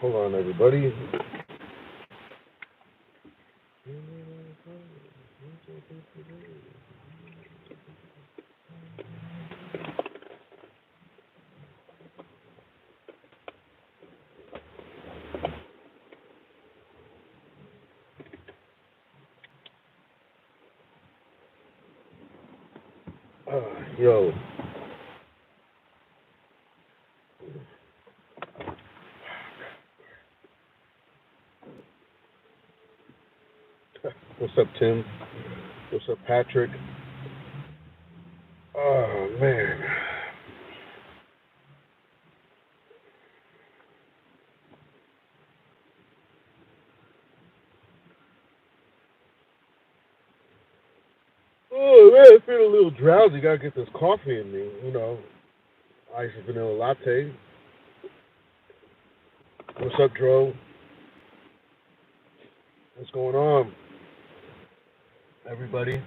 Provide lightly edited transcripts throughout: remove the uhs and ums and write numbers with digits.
Hold on, everybody. Yo, what's up, Tim? What's up, Patrick? Oh man. Oh man, I feel a little drowsy. Gotta get this coffee in me. Iced vanilla latte. What's up, Dro? What's going on, everybody?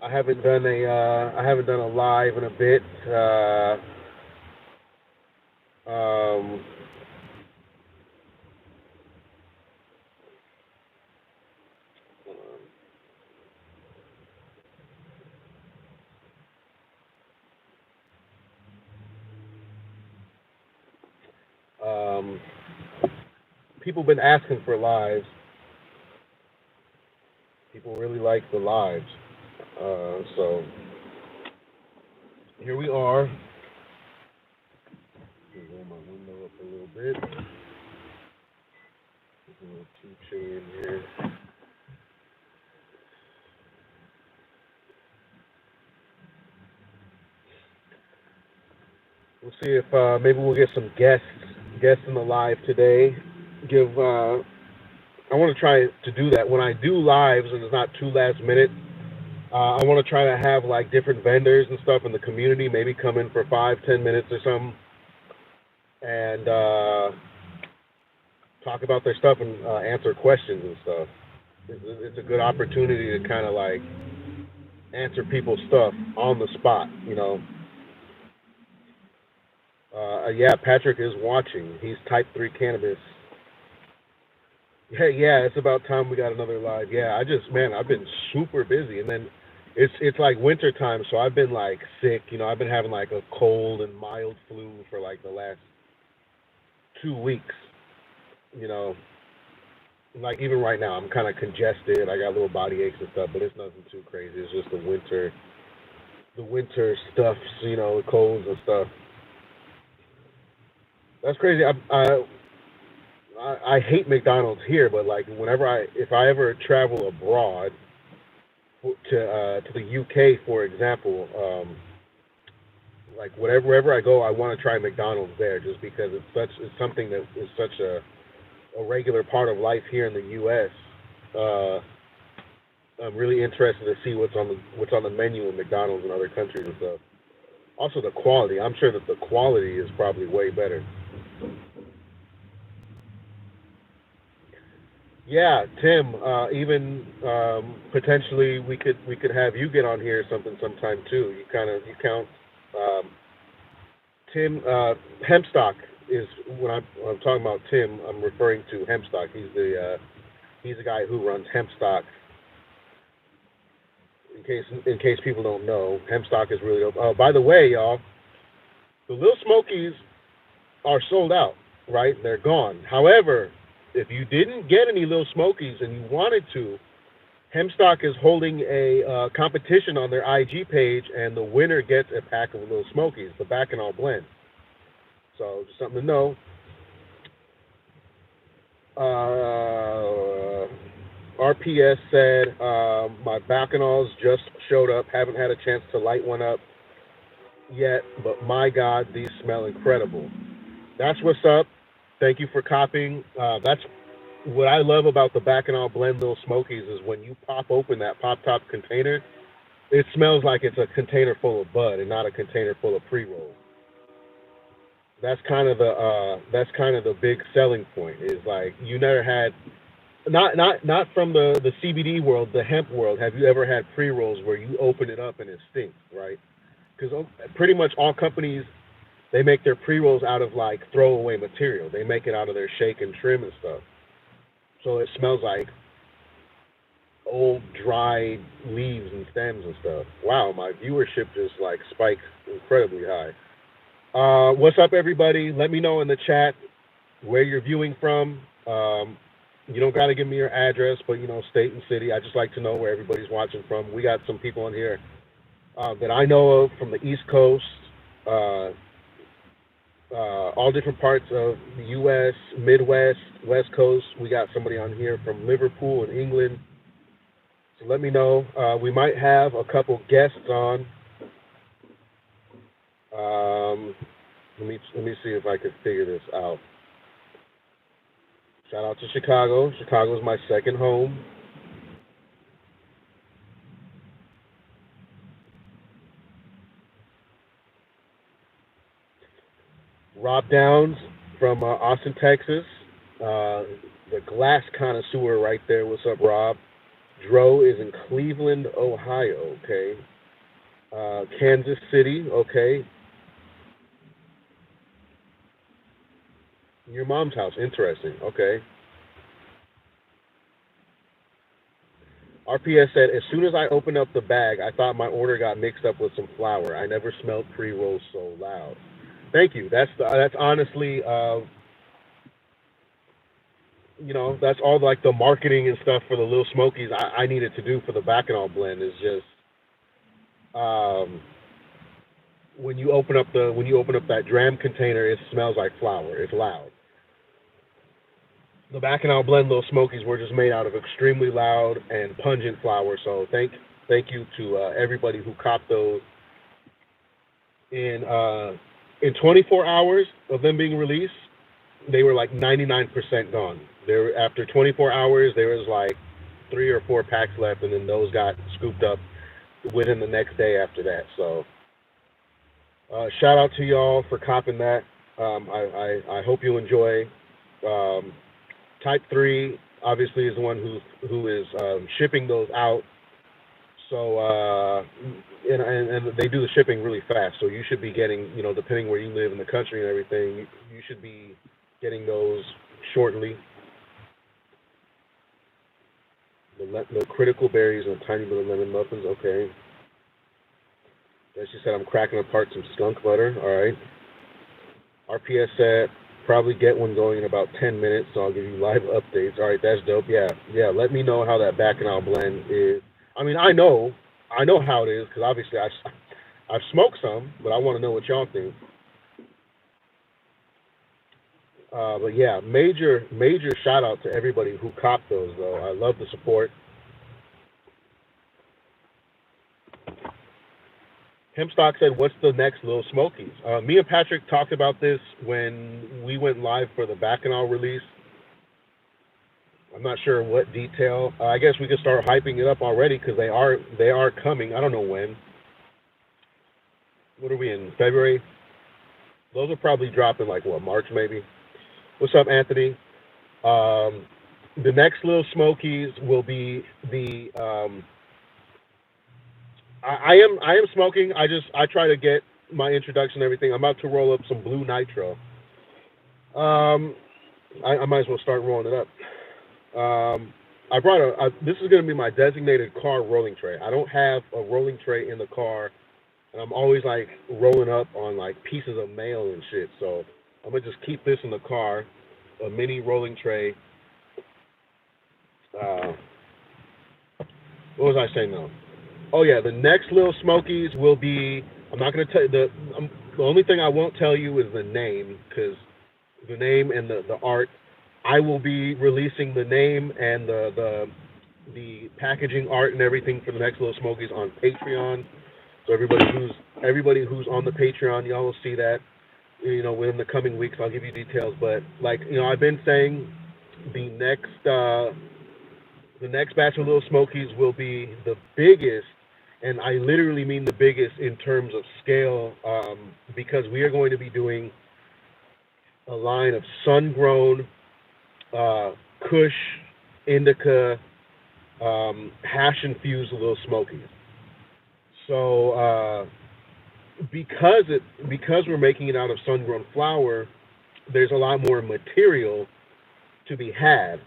I haven't done a live in a bit. Um, um, People been asking for lives. People really like the lives. So here we are. Roll my window up a little bit. It's a little too chilly in here. We'll see if maybe we'll get some guests in the live today. Give I want to try to do that when I do lives and it's not too last minute. I want to try to have like different vendors and stuff in the community. Maybe come in for 5-10 minutes or something and talk about their stuff and answer questions and stuff. It's a good opportunity to kind of like answer people's stuff on the spot. Yeah, Patrick is watching. He's type 3 cannabis. Yeah, it's about time we got another live. Yeah, man, I've been super busy, and then it's like winter time, so I've been like sick. I've been having like a cold and mild flu for like the last 2 weeks. You know, like even right now, I'm kind of congested. I got little body aches and stuff, but it's nothing too crazy. It's just the winter stuff. Colds and stuff. That's crazy. I hate McDonald's here, but like if I ever travel abroad to the UK, for example, like wherever I go, I want to try McDonald's there, just because it's something that is such a regular part of life here in the U.S. I'm really interested to see what's on the menu in McDonald's and other countries and stuff. Also, the quality. I'm sure that the quality is probably way better. Yeah, Tim. Even potentially we could have you get on here or something sometime too. You count. Um, Tim Hempstock is when I'm talking about Tim. I'm referring to Hempstock. He's the guy who runs Hempstock. In case people don't know, Hempstock is really dope. By the way, y'all, the Little Smokies are sold out. Right, they're gone. However, if you didn't get any Little Smokies and you wanted to, Hempstock is holding a competition on their IG page, and the winner gets a pack of Little Smokies, the Bacchanal blend. So just something to know. RPS said my Bacchanals just showed up. Haven't had a chance to light one up yet, but my God, these smell incredible. That's what's up. Thank you for copying. That's what I love about the Bacchanal Blend Little Smokies is when you pop open that pop top container, it smells like it's a container full of bud and not a container full of pre rolls. That's kind of the big selling point. Is like you never had, not from the CBD world, the hemp world. Have you ever had pre rolls where you open it up and it stinks, right? Because pretty much all companies They make their pre rolls out of like throwaway material. They make it out of their shake and trim and stuff. So it smells like old dried leaves and stems and stuff. Wow, my viewership just like spiked incredibly high. What's up, everybody? Let me know in the chat where you're viewing from. You don't got to give me your address, but state and city. I just like to know where everybody's watching from. We got some people on here that I know of from the East Coast, uh, all different parts of the U.S., Midwest, West Coast. We got somebody on here from Liverpool in England. So let me know. We might have a couple guests on. Let me see if I can figure this out. Shout out to Chicago. Chicago is my second home. Rob Downs from Austin, Texas. The glass connoisseur right there. What's up, Rob? Dro is in Cleveland, Ohio. Okay. Kansas City. Okay. Your mom's house. Interesting. Okay. RPS said, as soon as I opened up the bag, I thought my order got mixed up with some flour. I never smelled pre-rolls so loud. Thank you. That's honestly, that's all like the marketing and stuff for the Little Smokies I needed to do for the Bacchanal blend is just when you open up that dram container, it smells like flour. It's loud. The Bacchanal blend Little Smokies were just made out of extremely loud and pungent flour. So thank you to everybody who copped those. In 24 hours of them being released, they were like 99% gone. After 24 hours, there was like 3 or 4 packs left, and then those got scooped up within the next day after that. So shout out to y'all for copping that. I hope you enjoy. Type 3 obviously is the one who is shipping those out. So and they do the shipping really fast. So you should be getting, depending where you live in the country and everything, you should be getting those shortly. The critical berries and tiny little lemon muffins. Okay. Then she said I'm cracking apart some skunk butter. All right. RPS said probably get one going in about 10 minutes, so I'll give you live updates. All right, that's dope. Yeah. Let me know how that Bacchanal blend is. I mean, I know how it is because obviously I've smoked some, but I want to know what y'all think. But yeah, major shout out to everybody who copped those though. I love the support. Hempstock said, "What's the next Little Smokies?" Me and Patrick talked about this when we went live for the Bacchanal release. I'm not sure what detail. I guess we could start hyping it up already because they are coming. I don't know when. What are we in, February? Those will probably drop in like what, March maybe. What's up, Anthony? The next Little Smokies will be the. I am smoking. I try to get my introduction and everything. I'm about to roll up some Blue Nitro. I might as well start rolling it up. I brought this is going to be my designated car rolling tray. I don't have a rolling tray in the car, and I'm always like rolling up on like pieces of mail and shit. So I'm gonna just keep this in the car, a mini rolling tray. What was I saying now? Oh yeah, the next Little Smokies will be. I'm not gonna tell you the only thing I won't tell you is the name, because the name and the art. I will be releasing the name and the packaging art and everything for the next Little Smokies on Patreon. So everybody who's on the Patreon, y'all will see that. Within the coming weeks, I'll give you details. But like I've been saying, the next batch of Little Smokies will be the biggest, and I literally mean the biggest in terms of scale, because we are going to be doing a line of sun-grown Kush, Indica, hash-infused Little Smokies. So because we're making it out of sun-grown flower, there's a lot more material to be had,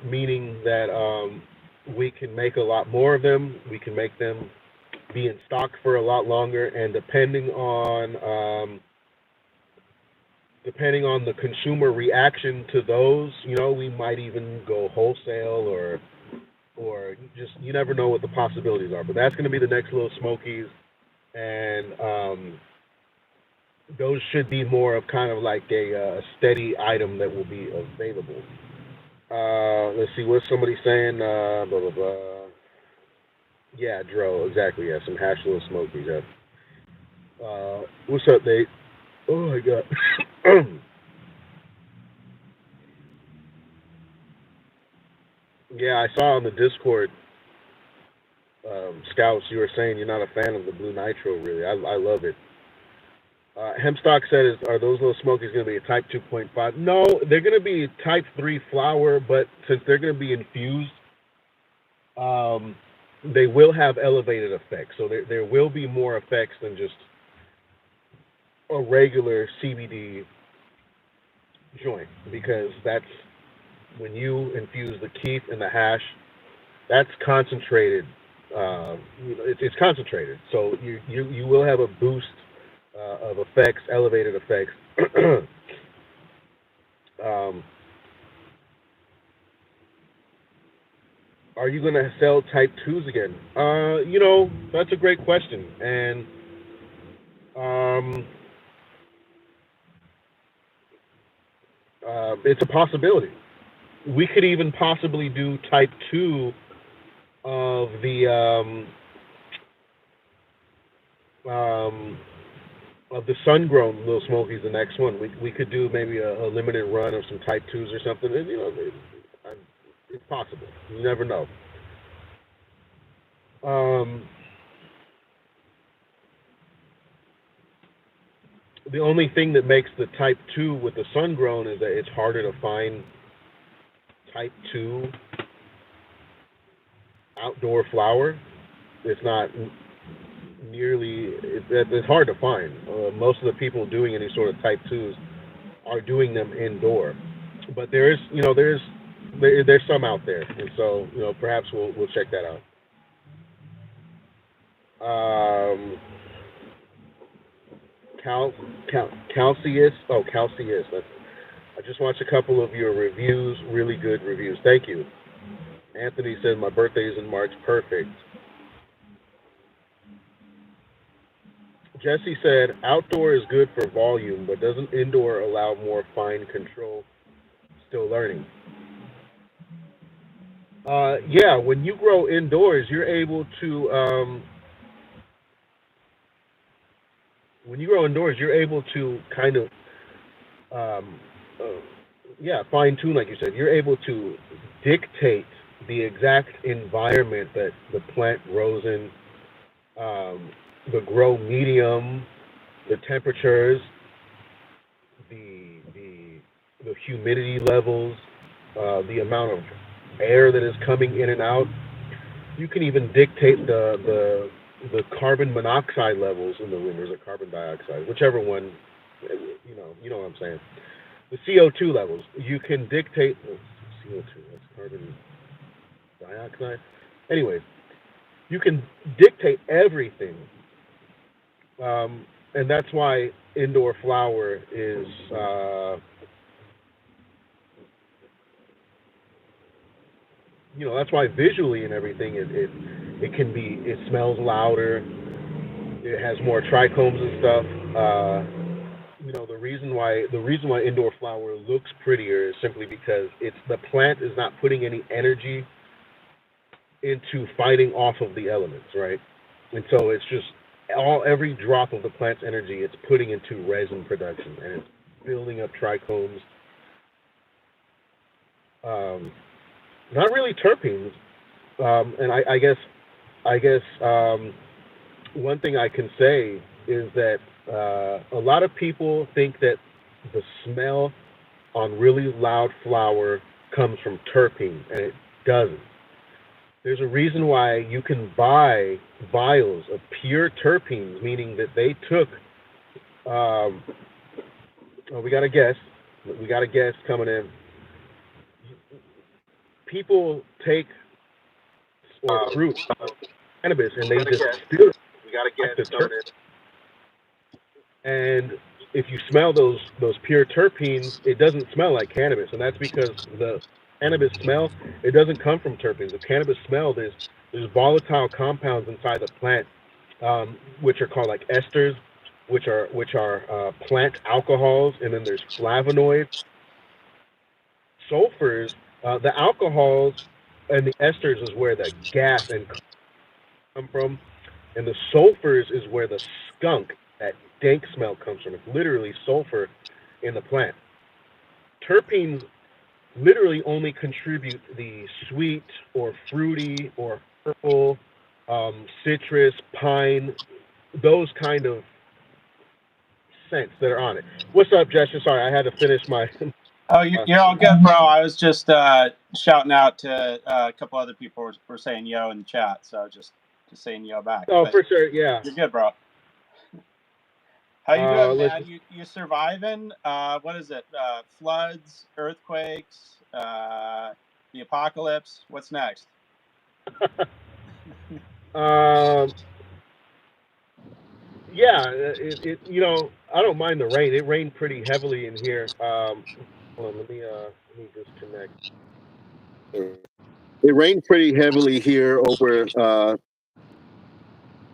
meaning that we can make a lot more of them. We can make them be in stock for a lot longer, and depending on the consumer reaction to those, we might even go wholesale or just you never know what the possibilities are. But that's going to be the next little Smokies, and those should be more of kind of like a steady item that will be available. Let's see, what's somebody saying? Blah blah blah. Yeah, Dro, exactly. Yeah, some hash little Smokies. Yeah. What's up, Nate? Oh my God. Yeah, I saw on the Discord, Scouts, you were saying you're not a fan of the Blue Nitro, really. I love it. Hempstock said, "Are those little smokies going to be a Type 2.5?" No, they're going to be Type 3 flower, but since they're going to be infused, um, they will have elevated effects. So there will be more effects than just a regular CBD joint, because that's when you infuse the keef and the hash, that's concentrated. It's concentrated, so you will have a boost of effects, elevated effects. um, are you going to sell Type 2s again? That's a great question, and um, it's a possibility. We could even possibly do Type 2 of um, the sun-grown little smokies. The next one, we could do maybe a limited run of some Type 2s or something. And, it's possible. You never know. Um, the only thing that makes the Type 2 with the sun-grown is that it's harder to find Type 2 outdoor flower. It's not nearly, it's hard to find. Most of the people doing any sort of Type 2s are doing them indoor. But there's some out there, and so perhaps we'll check that out. Um, Calcius. Oh, Calcius. I just watched a couple of your reviews. Really good reviews. Thank you. Anthony said my birthday is in March. Perfect. Jesse said outdoor is good for volume, but doesn't indoor allow more fine control? Still learning. Yeah, when you grow indoors, you're able to. When you grow indoors, you're able to kind of, um, uh, yeah, fine tune, like you said. You're able to dictate the exact environment that the plant grows in, um, the grow medium, the temperatures, the the the humidity levels, the amount of air that is coming in and out. You can even dictate the carbon monoxide levels in the room, or is it carbon dioxide, whichever one. You know what I'm saying. The CO2 levels. You can dictate CO2. That's carbon dioxide. Anyways, you can dictate everything, and that's why indoor flower is. That's why visually and everything it smells louder. It has more trichomes and stuff. The reason why indoor flower looks prettier is simply because the plant is not putting any energy into fighting off of the elements, right? And so it's just every drop of the plant's energy it's putting into resin production, and it's building up trichomes. Um, Not really terpenes, and I guess one thing I can say is that a lot of people think that the smell on really loud flower comes from terpenes, and it doesn't. There's a reason why you can buy vials of pure terpenes, meaning that they took. Um, oh, we got a guest. We got a guest coming in. People take or fruit cannabis and they just still We got a like guest the coming terp. And if you smell those pure terpenes, it doesn't smell like cannabis, and that's because the cannabis smell, it doesn't come from terpenes. The cannabis smell, there's volatile compounds inside the plant, which are called like esters, which are plant alcohols, and then there's flavonoids, sulfurs. The alcohols and the esters is where the gas and come from, and the sulfurs is where the skunk, that dank smell, comes from. It's literally sulfur in the plant. Terpenes literally only contribute the sweet or fruity or purple, citrus, pine, those kind of scents that are on it. What's up, Jester? Sorry, I had to finish my. Oh, you're all good, bro. I was just shouting out to a couple other people were saying yo in the chat, so just saying yo back. Oh, but for sure, yeah. You're good, bro. How you doing, man? Listen. You surviving? What is it? Floods, earthquakes, the apocalypse. What's next? Yeah, you know, I don't mind the rain. It rained pretty heavily in here. Hold on, let me disconnect. It rained pretty heavily here over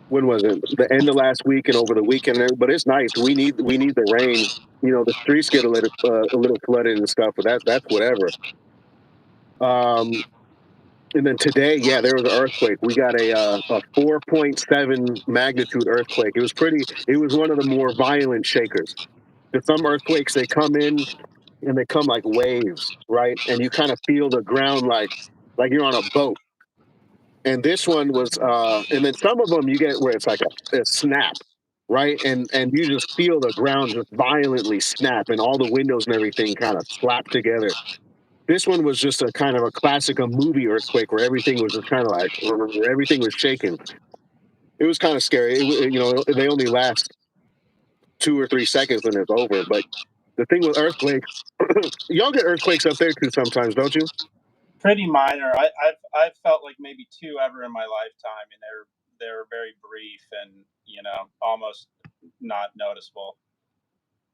when was it? The end of last week and over the weekend. But it's nice. We need the rain. You know, the streets get a little flooded and stuff, but that's whatever. And then today, yeah, there was an earthquake. We got a 4.7 magnitude earthquake. It was one of the more violent shakers. There's some earthquakes, they come in and they come like waves, right? And you kind of feel the ground like you're on a boat. And this one was, and then some of them you get where it's like a snap, right? And you just feel the ground just violently snap, and all the windows and everything kind of slap together. This one was just a kind of a classic movie earthquake where everything was just kind of like everything was shaking. It was kind of scary. You know, they only last 2 or 3 seconds and it's over. But the thing with earthquakes, y'all get earthquakes up there too sometimes, don't you? Pretty minor. I've felt like maybe 2 ever in my lifetime, and they're very brief and almost not noticeable.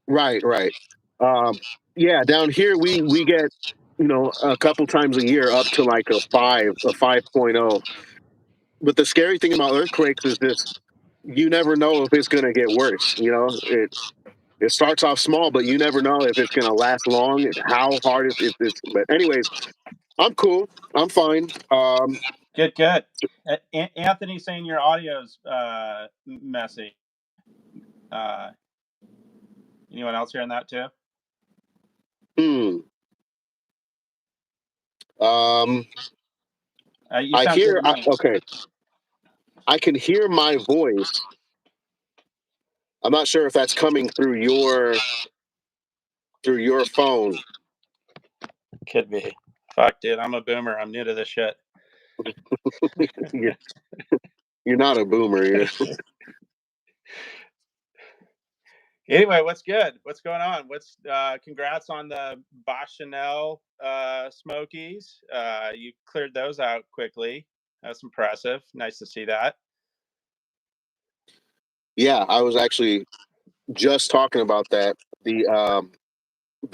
Right. Yeah, down here we get a couple times a year up to like a 5.0. But the scary thing about earthquakes is this: you never know if it's gonna get worse. You know, it starts off small, but you never know if it's gonna last long. How hard it's. But anyways, I'm cool. I'm fine. Good. Anthony saying your audio's messy. Anyone else hearing that too? I hear. Okay. I can hear my voice. I'm not sure if that's coming through your phone. Could be. Fuck, dude. I'm a boomer. I'm new to this shit. You're not a boomer. Anyway, what's good? What's going on? Congrats on the Bachanel Smokies. You cleared those out quickly. That's impressive. Nice to see that. Yeah, I was actually just talking about that. The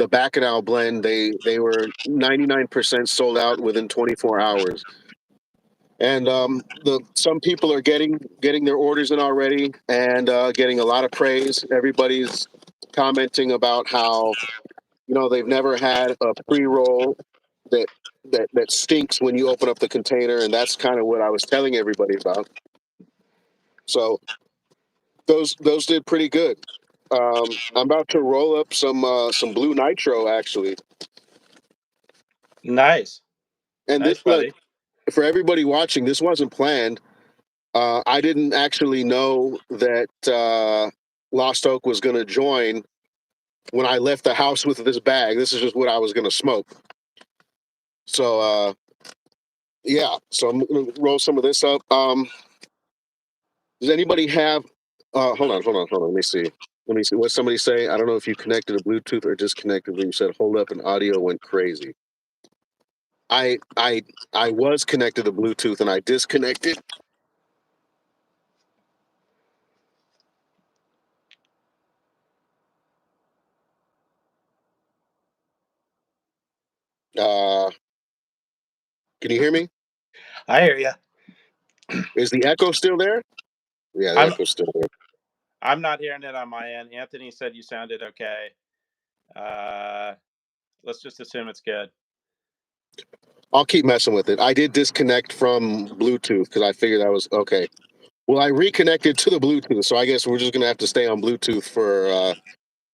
Bacchanal blend, they were 99% sold out within 24 hours. And some people are getting their orders in already and getting a lot of praise. Everybody's commenting about how they've never had a pre-roll that stinks when you open up the container, and that's kind of what I was telling everybody about. So those did pretty good. I'm about to roll up some Blue Nitro actually. Nice. And nice, this, buddy. For everybody watching, this wasn't planned. I didn't actually know that Lost Oak was going to join when I left the house with this bag. This is just what I was going to smoke. So Yeah, so I'm gonna roll some of this up. Does anybody have? Hold on. Let me see what somebody say. I don't know if you connected to Bluetooth or disconnected when you said hold up and audio went crazy. I was connected to Bluetooth and I disconnected. Uh, can you hear me? I hear you. Is the echo still there? Yeah, the I'm echo's still there. I'm not hearing it on my end. Anthony said you sounded okay. Uh, let's just assume it's good. I'll keep messing with it. I did disconnect from Bluetooth because I figured I was okay. Well, I reconnected to the Bluetooth, so I guess we're just gonna have to stay on Bluetooth for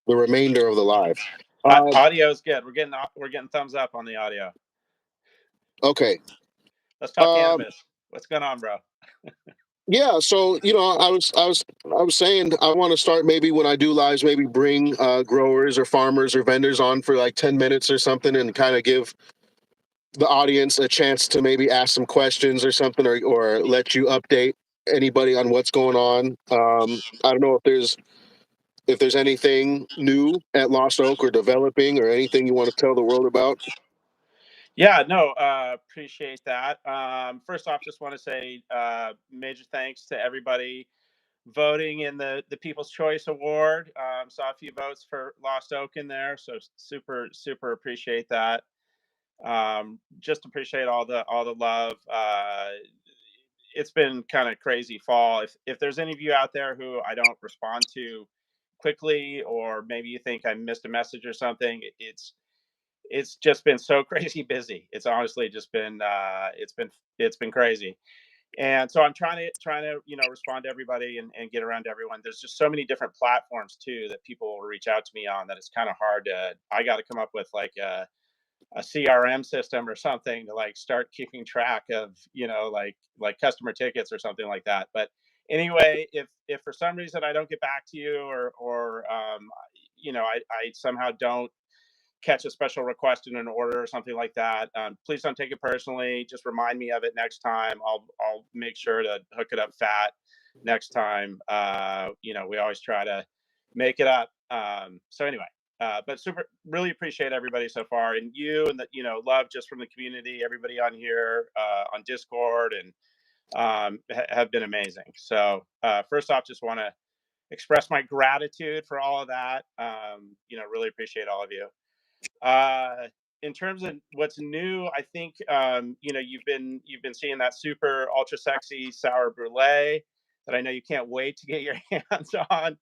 the remainder of the live. Audio is good. We're getting thumbs up on the audio. Okay. Let's talk cannabis. What's going on, bro? Yeah, so I was saying I want to start maybe when I do lives, maybe bring growers or farmers or vendors on for like 10 minutes or something and kind of give the audience a chance to maybe ask some questions or something or let you update anybody on what's going on. I don't know if there's anything new at Lost Oak or developing or anything you want to tell the world about. Yeah, no, appreciate that. First off, just want to say major thanks to everybody voting in the People's Choice Award. Saw a few votes for Lost Oak in there, so super appreciate that. Just appreciate all the love. It's been kind of crazy fall. If there's any of you out there who I don't respond to quickly, or maybe you think I missed a message or something, it's just been so crazy busy. It's honestly just been it's been crazy. And so I'm trying to respond to everybody and get around to everyone. There's just so many different platforms too that people will reach out to me on that it's kind of hard to. I got to come up with like a CRM system or something to like start keeping track of like customer tickets or something like that. But anyway, if for some reason I don't get back to you or I somehow don't catch a special request in an order or something like that, please don't take it personally. Just remind me of it next time. I'll make sure to hook it up fat next time. We always try to make it up. So anyway, but super really appreciate everybody so far, and you and the love just from the community, everybody on here on Discord and have been amazing. So first off, just want to express my gratitude for all of that. Really appreciate all of you. Uh, in terms of what's new, I think you've been seeing that super ultra sexy sour brulee that I know you can't wait to get your hands on.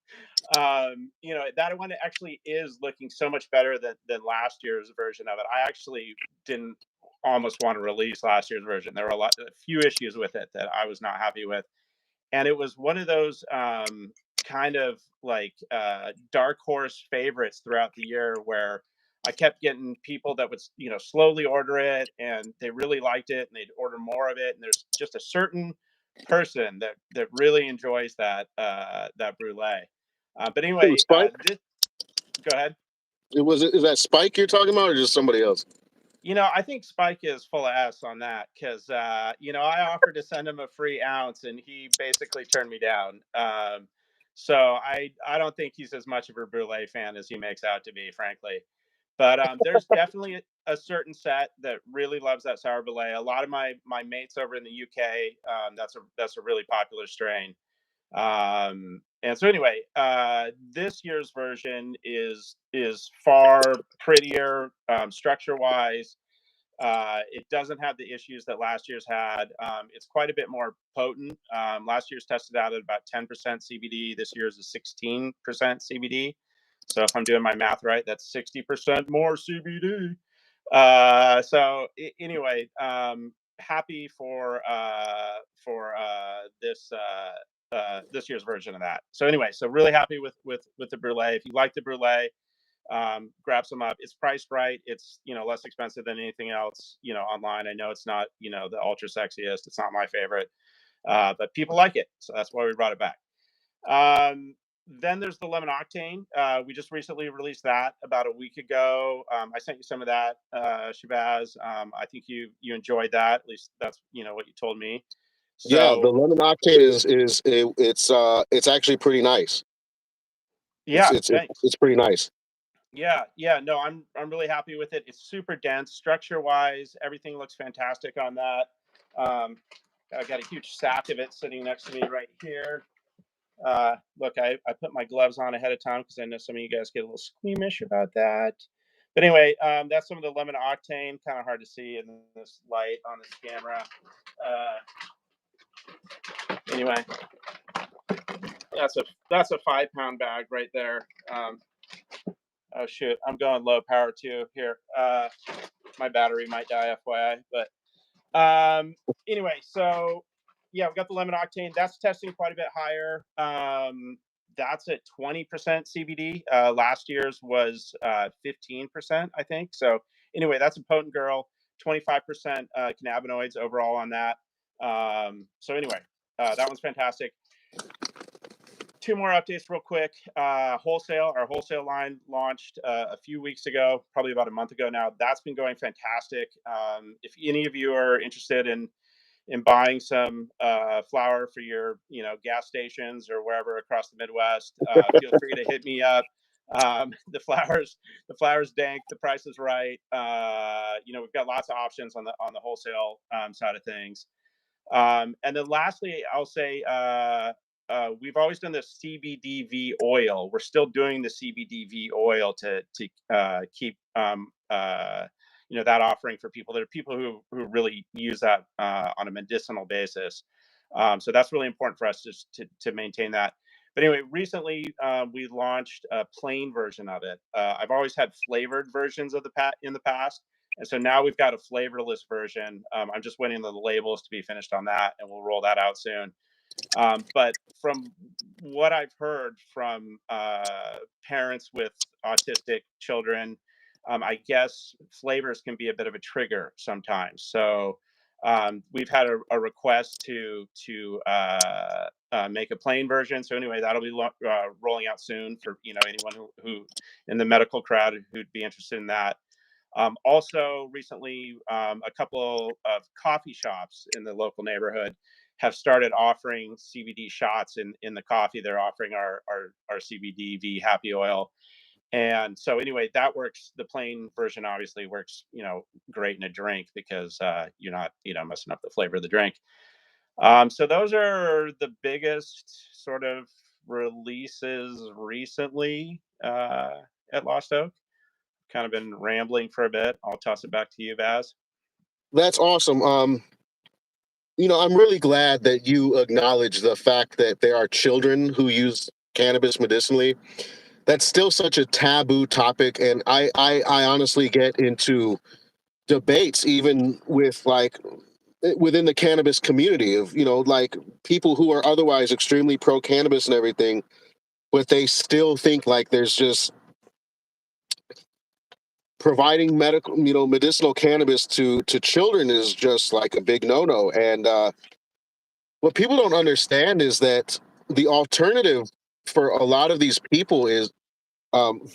That one actually is looking so much better than last year's version of it. I actually didn't almost want to release last year's version. There were a few issues with it that I was not happy with, and it was one of those kind of like dark horse favorites throughout the year where I kept getting people that would slowly order it and they really liked it and they'd order more of it. And there's just a certain person that really enjoys that brulee. But Ooh, anyway, Spike? go ahead. Is that Spike you're talking about or just somebody else? I think Spike is full of S on that because, I offered to send him a free ounce and he basically turned me down. So I don't think he's as much of a brulee fan as he makes out to be, frankly. But there's definitely a certain set that really loves that sour brulee. A lot of my mates over in the UK, that's a really popular strain. And so anyway, this year's version is far prettier structure wise. It doesn't have the issues that last year's had. It's quite a bit more potent. Last year's tested out at about 10% CBD. This year's is 16% CBD. So if I'm doing my math right, that's 60% more CBD. Anyway, happy for this year's version of that. So anyway, so really happy with the brulee. If you like the brulee, grab some up. It's priced right. It's less expensive than anything else online. I know it's not the ultra sexiest. It's not my favorite, but people like it, so that's why we brought it back. Um, then there's the lemon octane. We just recently released that about a week ago. I sent you some of that, Shabazz. I think you enjoyed that. At least that's what you told me. Yeah, the So lemon octane it's actually pretty nice. It's yeah, it's it's, thanks. it's pretty nice. Yeah. No, I'm really happy with it. It's super dense, structure wise. Everything looks fantastic on that. Um, I got a huge sack of it sitting next to me right here. Look, I put my gloves on ahead of time because I know some of you guys get a little squeamish about that. But anyway, that's some of the lemon octane. Kind of hard to see in this light on this camera. Anyway, that's a 5-pound bag right there. Oh shoot, I'm going low power too here. My battery might die, FYI. But anyway, so yeah, we've got the lemon octane. That's testing quite a bit higher. That's at 20% CBD. Last year's was 15%, I think. So anyway, that's a potent girl. 25% cannabinoids overall on that. So anyway, that one's fantastic. Two more updates real quick. Our wholesale line launched a few weeks ago, probably about a month ago now. That's been going fantastic. If any of you are interested in buying some flower for your gas stations or wherever across the Midwest, feel free to hit me up. The flowers dank, the price is right. We've got lots of options on the wholesale side of things. And then lastly, I'll say we've always done the CBDV oil. We're still doing the CBDV oil to keep that offering for people. There are people who really use that on a medicinal basis. So that's really important for us to maintain that. But anyway, recently we launched a plain version of it. I've always had flavored versions of in the past. And so now we've got a flavorless version. I'm just waiting on the labels to be finished on that, and we'll roll that out soon. But from what I've heard from parents with autistic children, I guess flavors can be a bit of a trigger sometimes. So we've had a request to make a plain version. So anyway, that'll be rolling out soon for anyone who in the medical crowd who'd be interested in that. Also, recently, a couple of coffee shops in the local neighborhood have started offering CBD shots in the coffee. They're offering our CBDV happy oil. And so anyway, that works. The plain version obviously works, great in a drink because you're not, messing up the flavor of the drink. So those are the biggest sort of releases recently at Lost Oak. Kind of been rambling for a bit. I'll toss it back to you, Baz. That's awesome. I'm really glad that you acknowledge the fact that there are children who use cannabis medicinally. That's still such a taboo topic, and I honestly get into debates even with within the cannabis community of like people who are otherwise extremely pro cannabis and everything, but they still think like there's just providing medicinal cannabis to children is just like a big no-no. And what people don't understand is that the alternative for a lot of these people is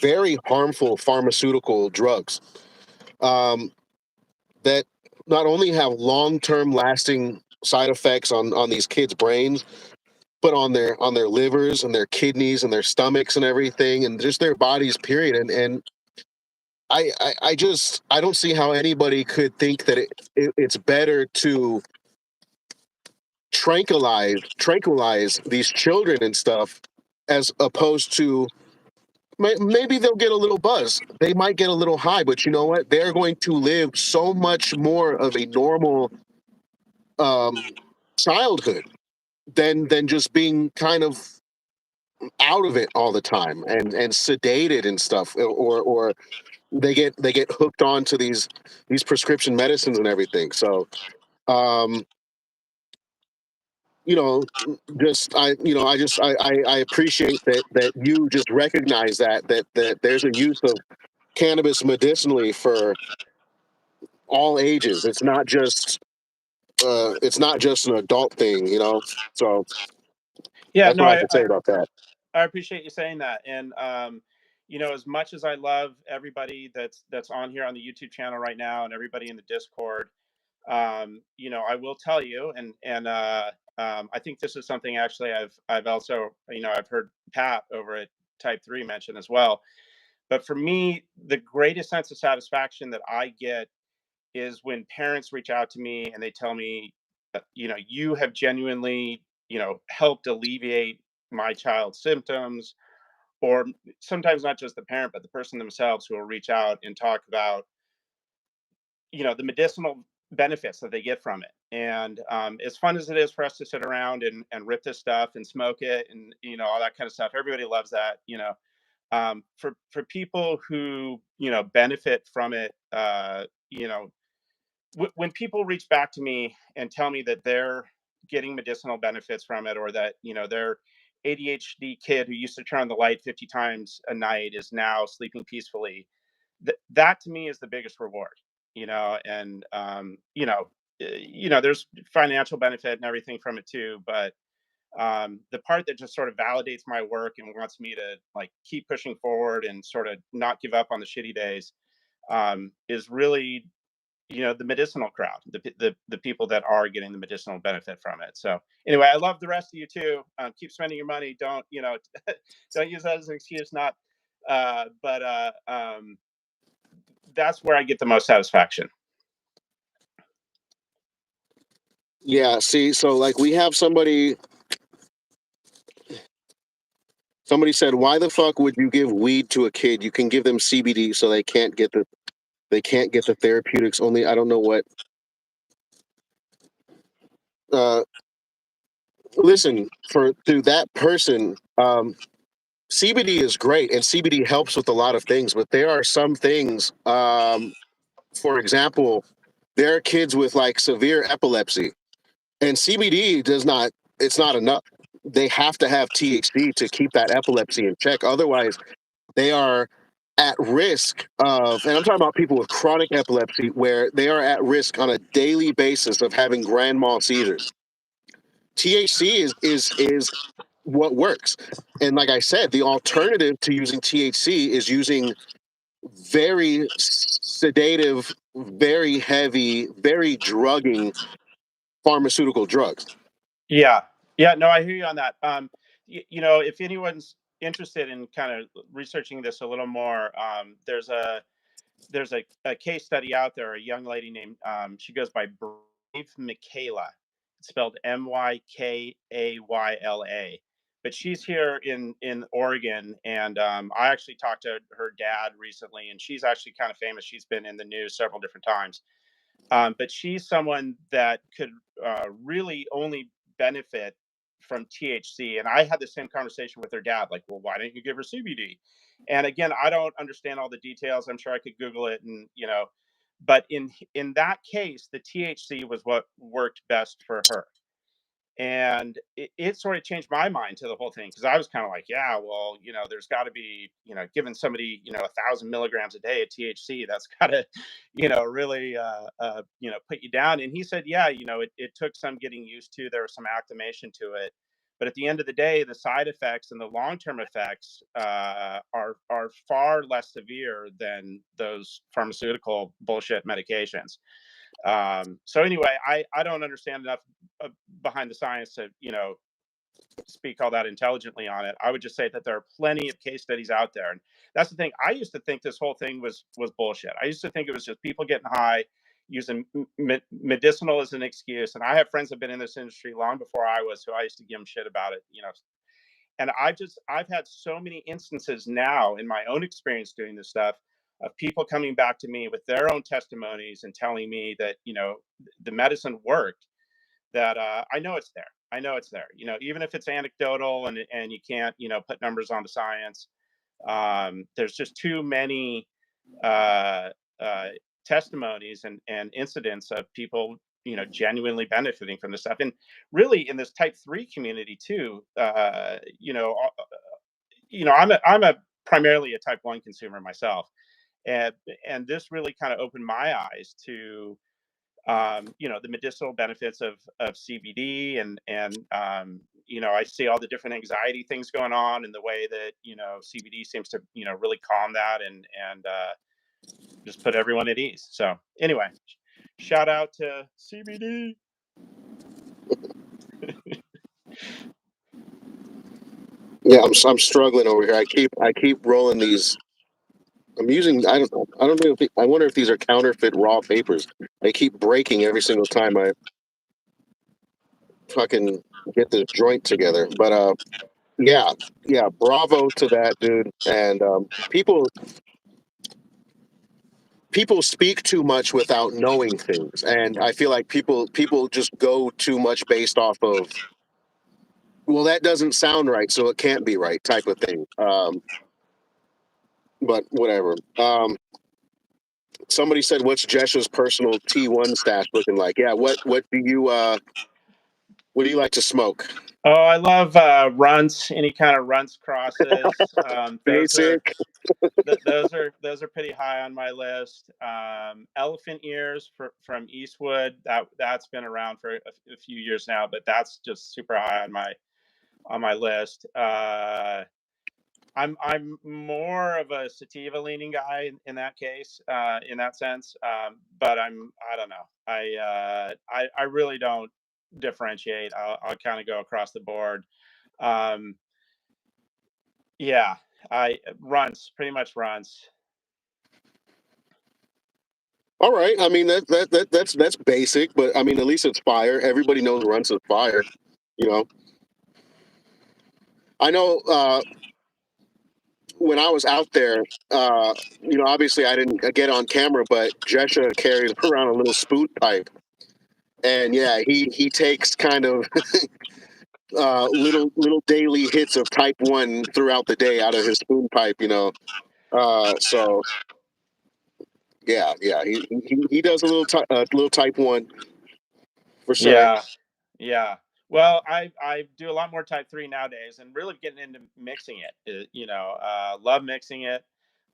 very harmful pharmaceutical drugs that not only have long-term lasting side effects on these kids' brains, but on their livers and their kidneys and their stomachs and everything, and just their bodies, period. And I don't see how anybody could think that it's better to tranquilize these children and stuff as opposed to maybe they'll get a little buzz. They might get a little high, but you know what? They're going to live so much more of a normal um, childhood than just being kind of out of it all the time and sedated and stuff, or they get hooked onto these prescription medicines and everything. So, um, you know, just I appreciate that you just recognize that there's a use of cannabis medicinally for all ages. It's not just an adult thing. So Yeah, that's no, what I have to say about that. I appreciate you saying that. And as much as I love everybody that's on here on the YouTube channel right now and everybody in the Discord, I will tell you, and I think this is something actually I've also I've heard Pat over at Type 3 mention as well. But for me, the greatest sense of satisfaction that I get is when parents reach out to me and they tell me, you have genuinely, helped alleviate my child's symptoms, or sometimes not just the parent, but the person themselves who will reach out and talk about, the medicinal benefits that they get from it. And as fun as it is for us to sit around and rip this stuff and smoke it and, all that kind of stuff, everybody loves that, for people who, benefit from it, when people reach back to me and tell me that they're getting medicinal benefits from it, or that their ADHD kid who used to turn on the light 50 times a night is now sleeping peacefully, that to me is the biggest reward. And there's financial benefit and everything from it too, but the part that just sort of validates my work and wants me to like keep pushing forward and sort of not give up on the shitty days, is really the medicinal crowd, the people that are getting the medicinal benefit from it. So anyway, I love the rest of you too. Keep spending your money. Don't don't use that as an excuse. Not, but that's where I get the most satisfaction. Yeah, see, so like we have somebody said, why the fuck would you give weed to a kid? You can give them CBD so they can't get the therapeutics. Only I don't know what. Uh, listen, to that person, CBD is great and CBD helps with a lot of things, but there are some things. For example, there are kids with like severe epilepsy, and CBD does not. It's not enough. They have to have THC to keep that epilepsy in check. Otherwise, they are at risk of, and I'm talking about people with chronic epilepsy, where they are at risk on a daily basis of having grand mal seizures. THC is what works, and like I said, the alternative to using THC is using very sedative, very heavy, very drugging pharmaceutical drugs. Yeah, yeah. No, I hear you on that. If anyone's interested in kind of researching this a little more, there's a case study out there. A young lady named she goes by Brave Michaela. It's spelled Mykayla, but she's here in Oregon, and I actually talked to her dad recently, and she's actually kind of famous. She's been in the news several different times. But she's someone that could really only benefit from THC. And I had the same conversation with her dad, like, well, why didn't you give her CBD? And again, I don't understand all the details. I'm sure I could Google it, and but in that case, the THC was what worked best for her. And it sort of changed my mind to the whole thing, because I was kind of like, yeah, well, there's got to be, giving somebody 1,000 milligrams a day of THC, that's got to really put you down. And he said, yeah, it took some getting used to. There was some acclimation to it, but at the end of the day, the side effects and the long-term effects are far less severe than those pharmaceutical bullshit medications. So anyway, I don't understand enough behind the science to speak all that intelligently on it. I would just say that there are plenty of case studies out there, and that's the thing. I used to think this whole thing was bullshit. I used to think it was just people getting high, using medicinal as an excuse. And I have friends that have been in this industry long before I was, who I used to give them shit about it. And I've had so many instances now in my own experience doing this stuff, of people coming back to me with their own testimonies and telling me that the medicine worked, that I know it's there. I know it's there. Even if it's anecdotal and you can't put numbers on the science, there's just too many uh, uh, testimonies and incidents of people genuinely benefiting from this stuff. And really in this type 3 community too, I'm a primarily a type 1 consumer myself, and this really kind of opened my eyes to the medicinal benefits of CBD, and I see all the different anxiety things going on, and the way that CBD seems to really calm that and just put everyone at ease. So anyway, shout out to CBD. Yeah, I'm struggling over here. I keep rolling these. I'm using. I don't know. I wonder if these are counterfeit raw papers. They keep breaking every single time I fucking get this joint together. But yeah, yeah. Bravo to that dude. And people speak too much without knowing things, and I feel like people just go too much based off of, well, that doesn't sound right, so it can't be right, type of thing. But whatever. Somebody said, "What's Jesha's personal T1 stash looking like?" Yeah. What do you like to smoke? Oh, I love runts, any kind of runts crosses. Basic. Those are pretty high on my list. Elephant ears from Eastwood, that's been around for a few years now, but that's just super high on my list. I'm more of a sativa leaning guy in that case, in that sense. But I don't know. I really don't differentiate. I'll kind of go across the board. Um, yeah, I runs, pretty much runs. All right. I mean that's basic, but I mean at least it's fire. Everybody knows runs is fire. You know. I know when I was out there, obviously I didn't get on camera, but Jesha carries around a little spoon pipe, and yeah, he takes kind of little daily hits of type 1 throughout the day out of his spoon pipe. So yeah, he does a little type 1 for sure. Yeah. Well, I do a lot more type 3 nowadays, and really getting into mixing it. Love mixing it.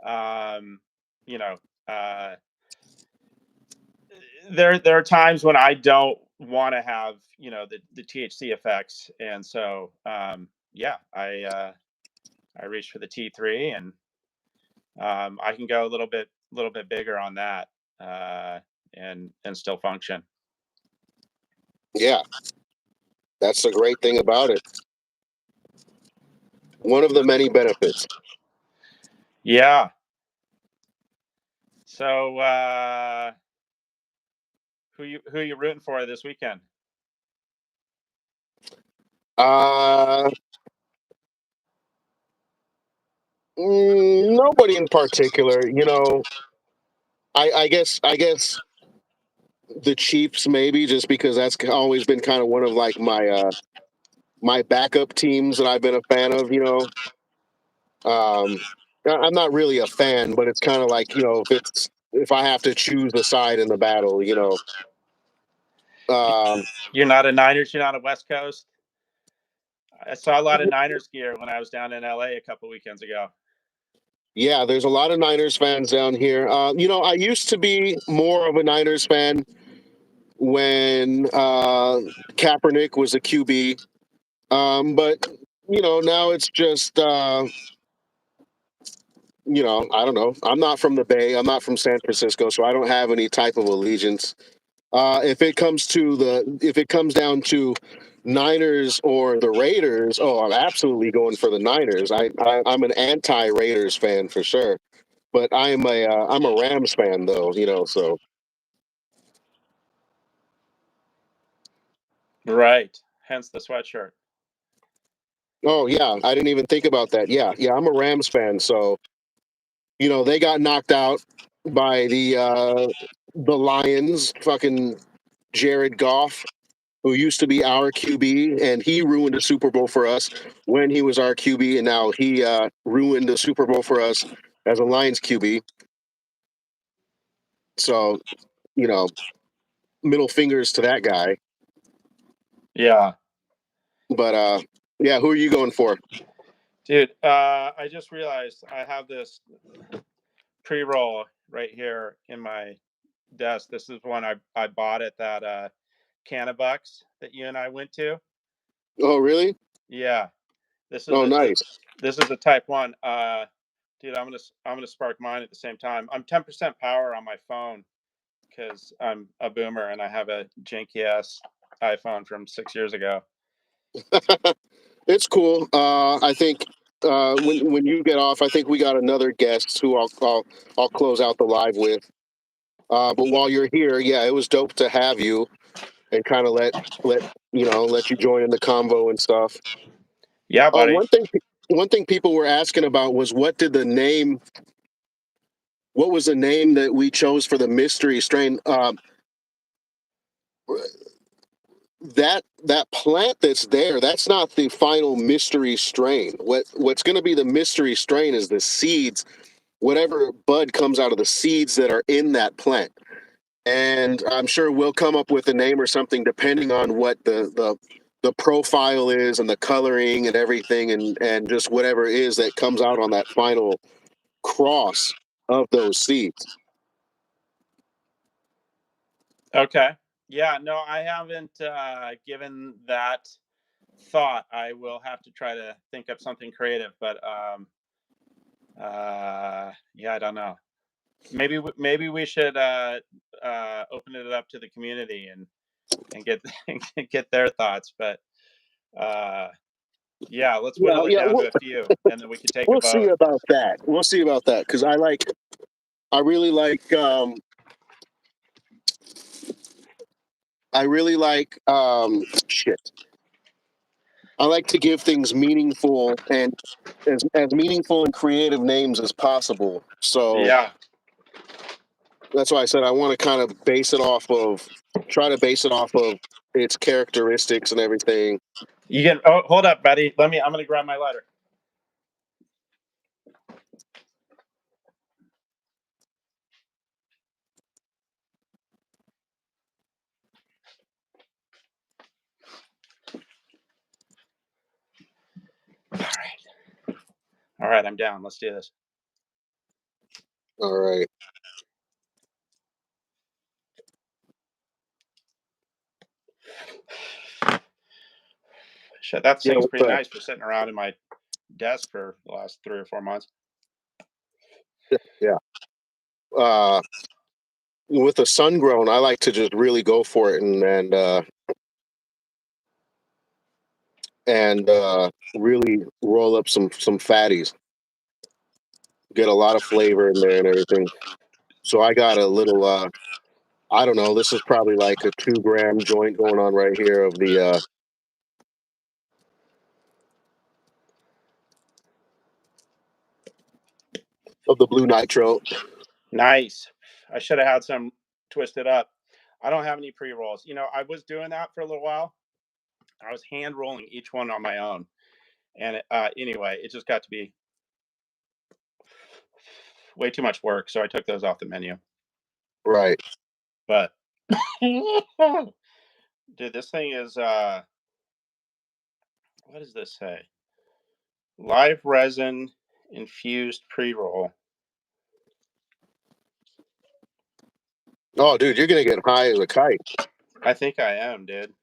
Um, you know, uh, there are times when I don't want to have the THC effects, and so yeah, I reach for the T3, and I can go a little bit bigger on that, and still function. Yeah, that's the great thing about it. One of the many benefits. Yeah. So who you rooting for this weekend? Uh, Nobody in particular. I guess the Chiefs maybe, just because that's always been kind of one of like my backup teams that I've been a fan of. I'm not really a fan, but it's kind of like, if I have to choose a side in the battle. You're not a Niners. You're not a West Coast. I saw a lot of Niners gear when I was down in LA a couple weekends ago. Yeah, there's a lot of Niners fans down here. I used to be more of a Niners fan when Kaepernick was a QB. But now it's just I don't know. I'm not from the Bay. I'm not from San Francisco, so I don't have any type of allegiance. If it comes down to Niners or the Raiders, oh, I'm absolutely going for the Niners. I'm an anti-Raiders fan for sure, but I'm a Rams fan though. So Right. Hence the sweatshirt. oh yeah, I didn't even think about that. Yeah, yeah, I'm a Rams fan, so they got knocked out by the Lions, fucking Jared Goff, who used to be our QB, and he ruined a Super Bowl for us when he was our QB, and now he ruined the Super Bowl for us as a Lions QB. So, you know, middle fingers to that guy. Yeah. But yeah, who are you going for? Dude, I just realized I have this pre-roll right here in my desk. This is one I bought at that Cannabucks that you and I went to. Oh, really? Yeah, this is Oh, nice. this is a Type 1. Dude, I'm gonna spark mine at the same time. I'm 10% power on my phone because I'm a boomer and I have a janky ass iPhone from 6 years ago. It's cool. I think when you get off, I think we got another guest who I'll close out the live with. But while you're here, yeah, it was dope to have you and kind of let you join in the convo and stuff. Yeah, Oh, buddy. one thing people were asking about was what was the name that we chose for the mystery strain? That plant that's there, that's not the final mystery strain. What's going to be the mystery strain is the seeds, whatever bud comes out of the seeds that are in that plant. And I'm sure we'll come up with a name or something depending on what the profile is and the coloring and everything and just whatever it is that comes out on that final cross of those seeds. Okay. Yeah, no, I haven't given that thought. I will have to try to think up something creative, but yeah, I don't know. Maybe we should open it up to the community and get get their thoughts. But yeah, let's Yeah, whittle it yeah, down to a few, and then we can take a we'll see vote. about that. We'll see about that because I really like shit. I like to give things meaningful and as meaningful and creative names as possible. So Yeah, that's why I said I want to kind of try to base it off of its characteristics and everything. you can. Oh, hold up, buddy. Let me. I'm gonna grab my lighter. All right. All right. I'm down. Let's do this. All right. Shit, that Yeah, thing's what's pretty that? nice for sitting around in my desk for the last 3 or 4 months. Yeah. With a sun grown, I like to just really go for it and really roll up some fatties. Get a lot of flavor in there and everything. So I got a little I don't know, this is probably like a 2 gram joint going on right here of the blue nitro. Nice. I should have had some twisted up. I don't have any pre rolls. You know, I was doing that for a little while. I was hand rolling each one on my own, and anyway, it just got to be way too much work. So I took those off the menu. Right. But dude, this thing is what does this say? Live resin infused pre roll. Oh, dude, you're gonna get high as a kite. I think I am, dude.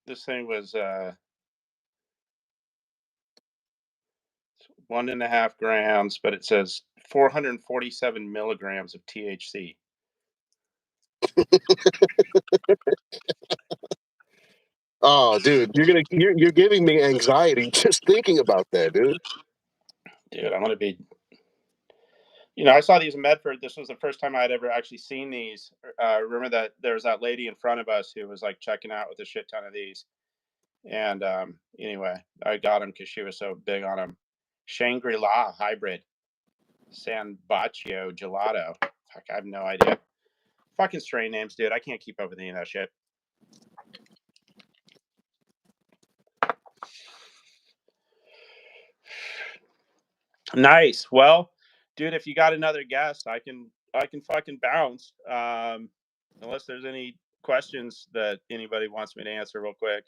This thing was 1.5 grams, but it says 447 milligrams of THC. Oh, dude, you're giving me anxiety just thinking about that, dude. Dude, I'm gonna be. You know, I saw these in Medford. This was the first time I'd ever actually seen these. Remember that there was that lady in front of us who was like checking out with a shit ton of these. And anyway, I got them because she was so big on them. Shangri La hybrid, San Baccio gelato. Fuck, I have no idea. Fucking strain names, dude. I can't keep up with any of that shit. Nice. Well, dude, if you got another guest, I can fucking bounce. Unless there's any questions that anybody wants me to answer real quick.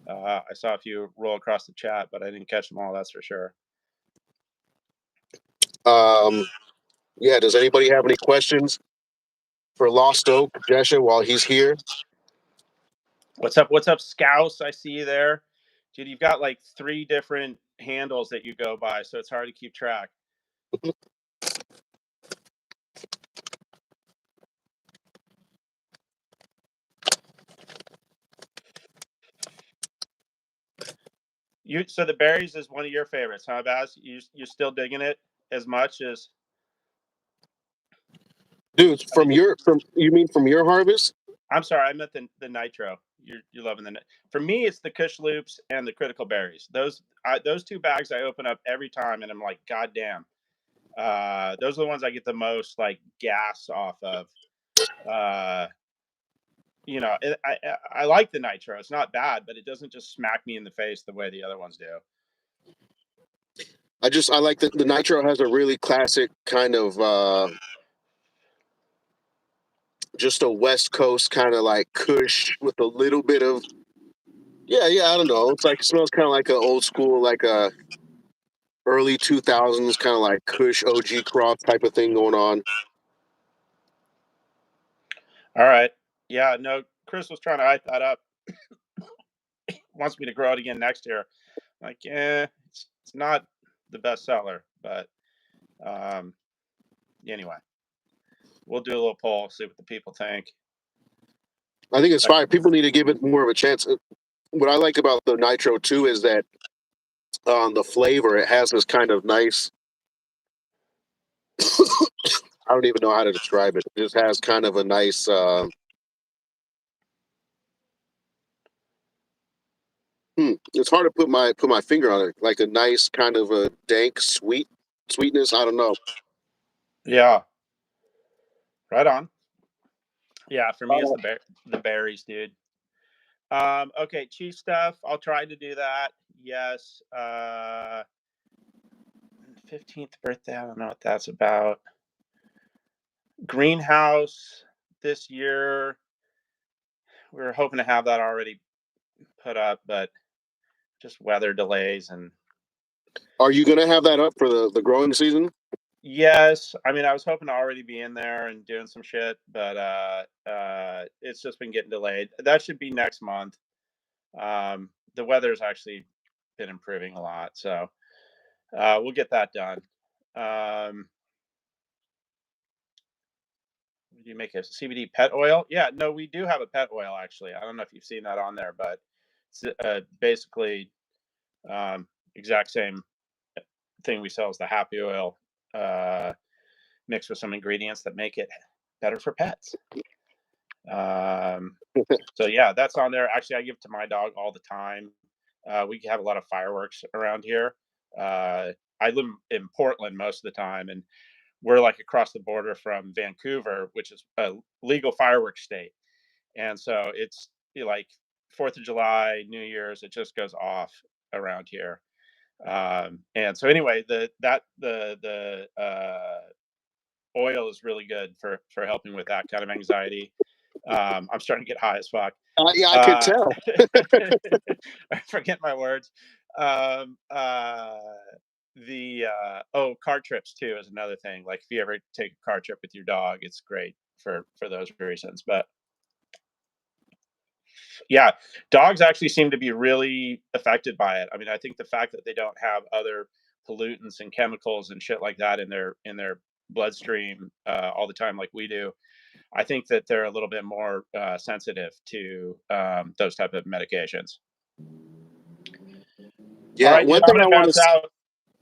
I saw a few roll across the chat, but I didn't catch them all. That's for sure. Yeah, does anybody have any questions for Lost Oak, Jesha, while he's here? What's up? What's up, Scouse? I see you there. Dude, you've got like 3 different handles that you go by, so it's hard to keep track. So the berries is one of your favorites, huh, Baz? You're still digging it as much as? Dude, I mean, you mean from your harvest? I'm sorry, I meant the nitro. You're loving For me, it's the Kush Loops and the Critical Berries. Those 2 bags I open up every time, and I'm like, God damn. Those are the ones I get the most like gas off of. You know, I like the nitro. It's not bad, but it doesn't just smack me in the face the way the other ones do. I like that the nitro has a really classic kind of just a West Coast kind of like Kush with a little bit of I don't know. It's like it smells kind of like an old school, like a early 2000s kind of like Kush OG crop type of thing going on. All right. Yeah, no, Chris was trying to hype that up. Wants me to grow it again next year. Like, it's not the best seller, but anyway, we'll do a little poll, see what the people think. I think it's fine. People need to give it more of a chance. What I like about the nitro too is that the flavor, it has this kind of nice. I don't even know how to describe it. It just has kind of a nice. It's hard to put my finger on it. Like a nice kind of a dank sweetness. I don't know. Yeah. Right on. Yeah, for me, it's the berries, dude. Okay, chief stuff. I'll try to do that. Yes. 15th birthday. I don't know what that's about. Greenhouse this year. We were hoping to have that already put up, but just weather delays. And Are you gonna have that up for the growing season? yes, I mean, I was hoping to already be in there and doing some shit, but it's just been getting delayed. That should be next month. The weather's actually been improving a lot, so we'll get that done. Do you make a CBD pet oil? Yeah, no, we do have a pet oil actually. I don't know if you've seen that on there, but it's basically exact same thing we sell as the happy oil, mixed with some ingredients that make it better for pets. So yeah, that's on there. Actually, I give it to my dog all the time. We have a lot of fireworks around here. I live in Portland most of the time, and we're like across the border from Vancouver, which is a legal fireworks state. And so it's like 4th of July, New Year's, it just goes off around here. And so anyway, the oil is really good for helping with that kind of anxiety. I'm starting to get high as fuck. Yeah, I could tell. I forget my words. Car trips too is another thing. Like if you ever take a car trip with your dog, it's great for those reasons. But yeah, dogs actually seem to be really affected by it. I mean, I think the fact that they don't have other pollutants and chemicals and shit like that in their bloodstream all the time like we do, I think that they're a little bit more sensitive to those type of medications. Yeah, right, one dude, thing I want to out.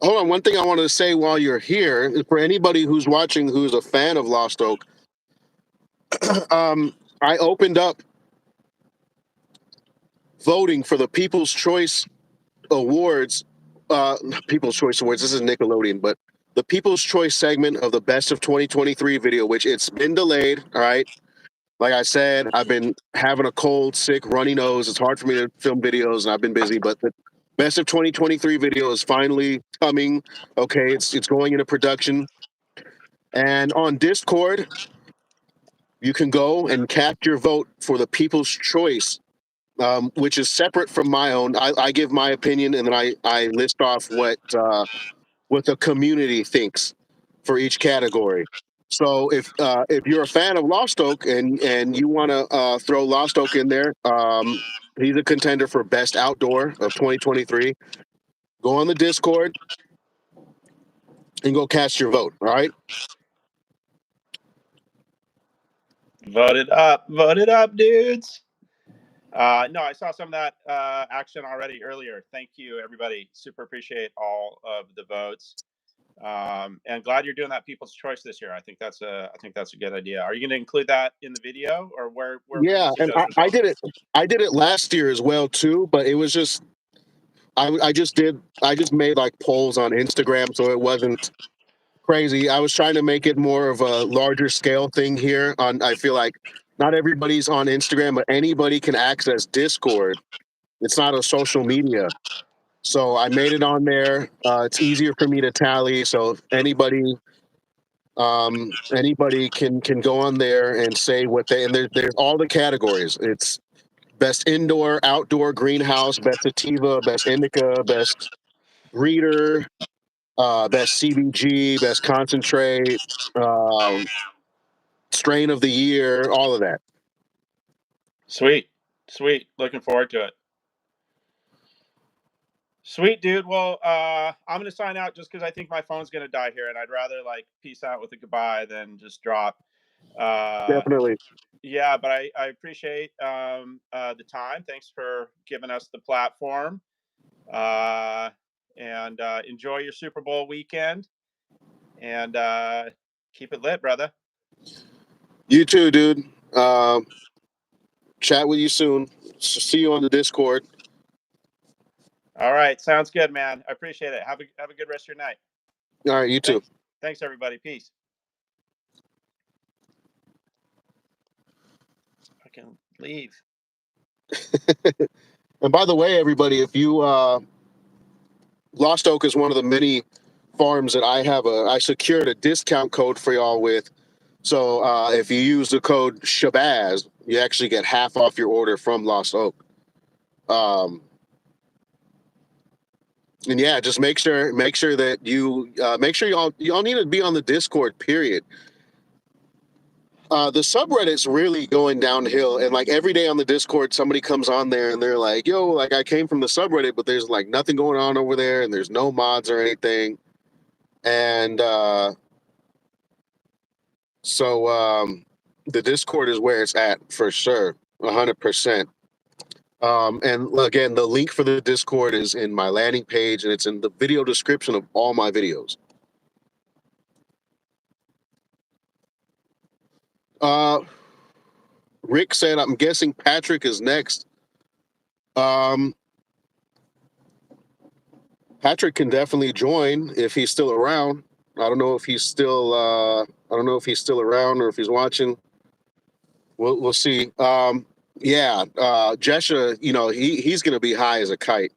hold on. One thing I wanted to say while you're here, for anybody who's watching who's a fan of Lost Oak, I opened up voting for the People's Choice Awards. People's Choice Awards. This is Nickelodeon, but the People's Choice segment of the Best of 2023 video, which it's been delayed. All right. Like I said, I've been having a cold, sick, runny nose. It's hard for me to film videos, and I've been busy. But the Best of 2023 video is finally coming. Okay, it's going into production. And on Discord, you can go and cast your vote for the People's Choice, which is separate from my own. I give my opinion, and then I list off what the community thinks for each category. So if you're a fan of Lost Oak and you want to throw Lost Oak in there, He's a contender for best outdoor of 2023. Go on the Discord and go cast your vote. All right. Vote it up, dudes. No, I saw some of that action already earlier. Thank you, everybody. Super appreciate all of the votes. And glad you're doing that People's Choice this year. I think that's a good idea. Are you going to include that in the video, or where Yeah, can we see and those I results? did it. I did it last year as well too, but it was just I just made like polls on Instagram, so it wasn't crazy. I was trying to make it more of a larger scale thing here. I feel like not everybody's on Instagram, but anybody can access Discord. It's not a social media, so I made it on there. It's easier for me to tally, so if anybody can go on there and say what they, and there's all the categories. It's best indoor, outdoor, greenhouse, best sativa, best indica, best breeder, best CBG, best concentrate, strain of the year, all of that. Sweet. Looking forward to it. Sweet, dude. Well, I'm going to sign out just because I think my phone's going to die here, and I'd rather like peace out with a goodbye than just drop. Definitely. Yeah, but I appreciate the time. Thanks for giving us the platform. And enjoy your Super Bowl weekend. And keep it lit, brother. You too, dude. Chat with you soon. See you on the Discord. All right, sounds good, man. I appreciate it. Have a good rest of your night. All right, you too. Thanks everybody. Peace. I can leave. And by the way, everybody, if you Lost Oak is one of the many farms that I secured a discount code for y'all with. So if you use the code Shabazz, you actually get half off your order from Lost Oak. And yeah, just make sure that you make sure y'all need to be on the Discord. Period. The subreddit's really going downhill, and like every day on the Discord, somebody comes on there and they're like, "Yo, like I came from the subreddit, but there's like nothing going on over there, and there's no mods or anything." And so the Discord is where it's at for sure, 100%. And again, the link for the Discord is in my landing page, and it's in the video description of all my videos. Rick said, "I'm guessing Patrick is next." Patrick can definitely join if he's still around. I don't know if he's still around or if he's watching. We'll see. Jesha, he's gonna be high as a kite.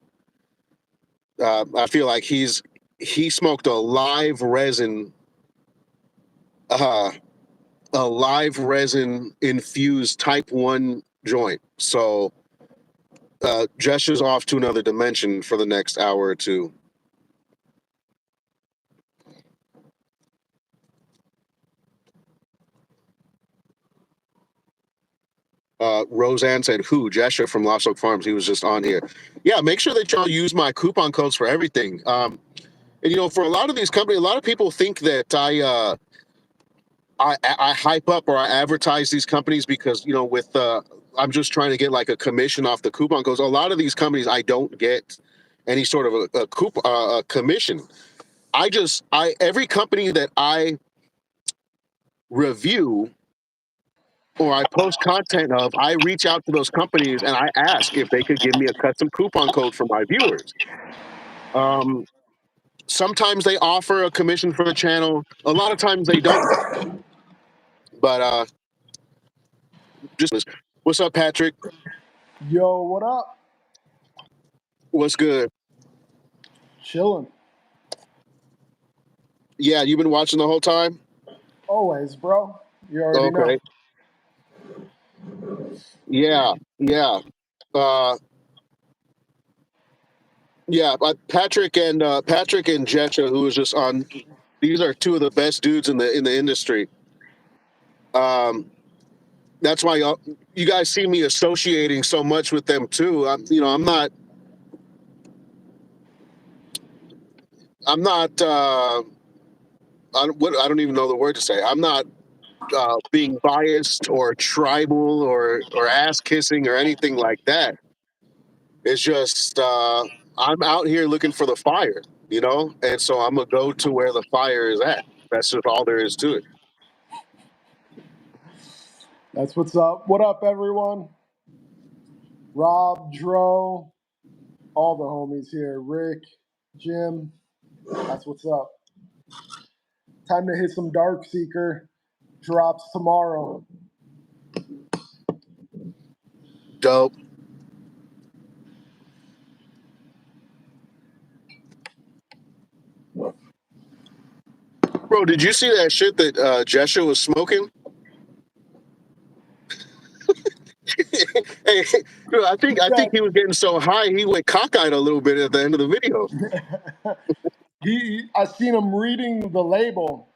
I feel like he smoked a live resin infused type 1 joint. So Jesha's off to another dimension for the next hour or two. Roseanne said, "Who? Jesha from Lost Oak Farms. He was just on here." Yeah, make sure that y'all use my coupon codes for everything. And for a lot of these companies, a lot of people think that I hype up or I advertise these companies because I'm just trying to get like a commission off the coupon codes. A lot of these companies, I don't get any sort of a commission. Every company that I review or I post content of, I reach out to those companies and I ask if they could give me a custom coupon code for my viewers. Sometimes they offer a commission for the channel. A lot of times they don't. But what's up, Patrick? Yo, what up? What's good? Chilling. Yeah, you've been watching the whole time? Always, bro. You already know. Yeah. But Patrick and Jesha, who was just on, these are two of the best dudes in the industry. That's why you guys see me associating so much with them too. I'm not. I'm not. I don't even know the word to say. I'm not being biased or tribal or ass kissing or anything like that. It's just I'm out here looking for the fire, and so I'm gonna go to where the fire is at. That's just all there is to it. That's what's up. What up, everyone? Rob, Dro, all the homies here. Rick, Jim. That's what's up. Time to hit some Darkseeker. Drops tomorrow. Dope. Bro, did you see that shit that Jeshua was smoking? Hey, dude, I think he was getting so high he went cockeyed a little bit at the end of the video. I seen him reading the label.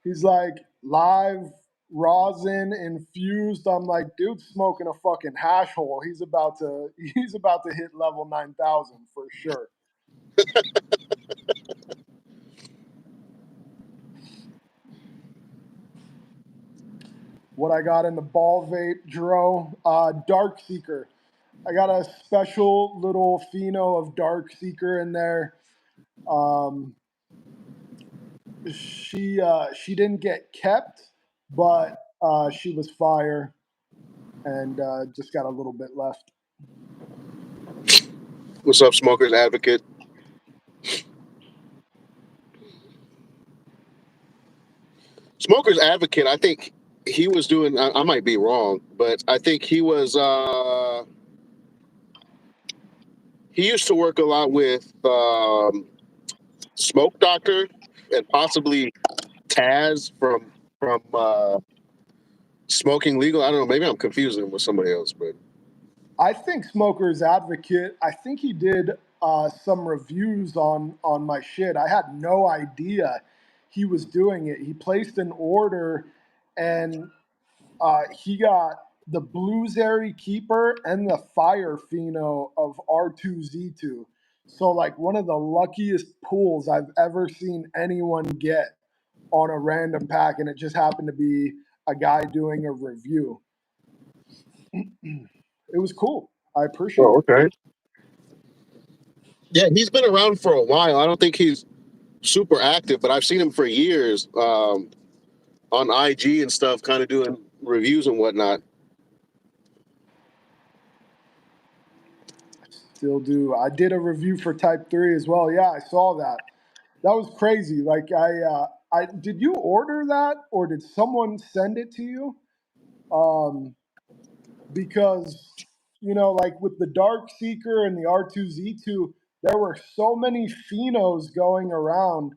He's like live rosin infused. I'm like, dude, smoking a fucking hash hole. He's about to hit level 9,000 for sure. What I got in the ball vape, Dro, Darkseeker. I got a special little pheno of Darkseeker in there. She didn't get kept, but she was fire, and just got a little bit left. What's up, Smokers Advocate? Smokers Advocate, I think he was doing, I might be wrong, but I think he was, he used to work a lot with Smoke Doctor and possibly Taz from Smoking Legal. I don't know, maybe I'm confusing him with somebody else, but I think Smokers Advocate, I think he did some reviews on my shit. I had no idea he was doing it. He placed an order, and he got the Blueberry Keeper and the Fire Pheno of R2Z2. So, like, one of the luckiest pulls I've ever seen anyone get on a random pack, and it just happened to be a guy doing a review. It was cool. I appreciate it. okay. Yeah, he's been around for a while. I don't think he's super active, but I've seen him for years on IG and stuff, kind of doing reviews and whatnot. Still do. I did a review for Type 3 as well. Yeah, I saw that. That was crazy. Like I did you order that or did someone send it to you? Because like with the Darkseeker and the R2Z2, there were so many phenos going around,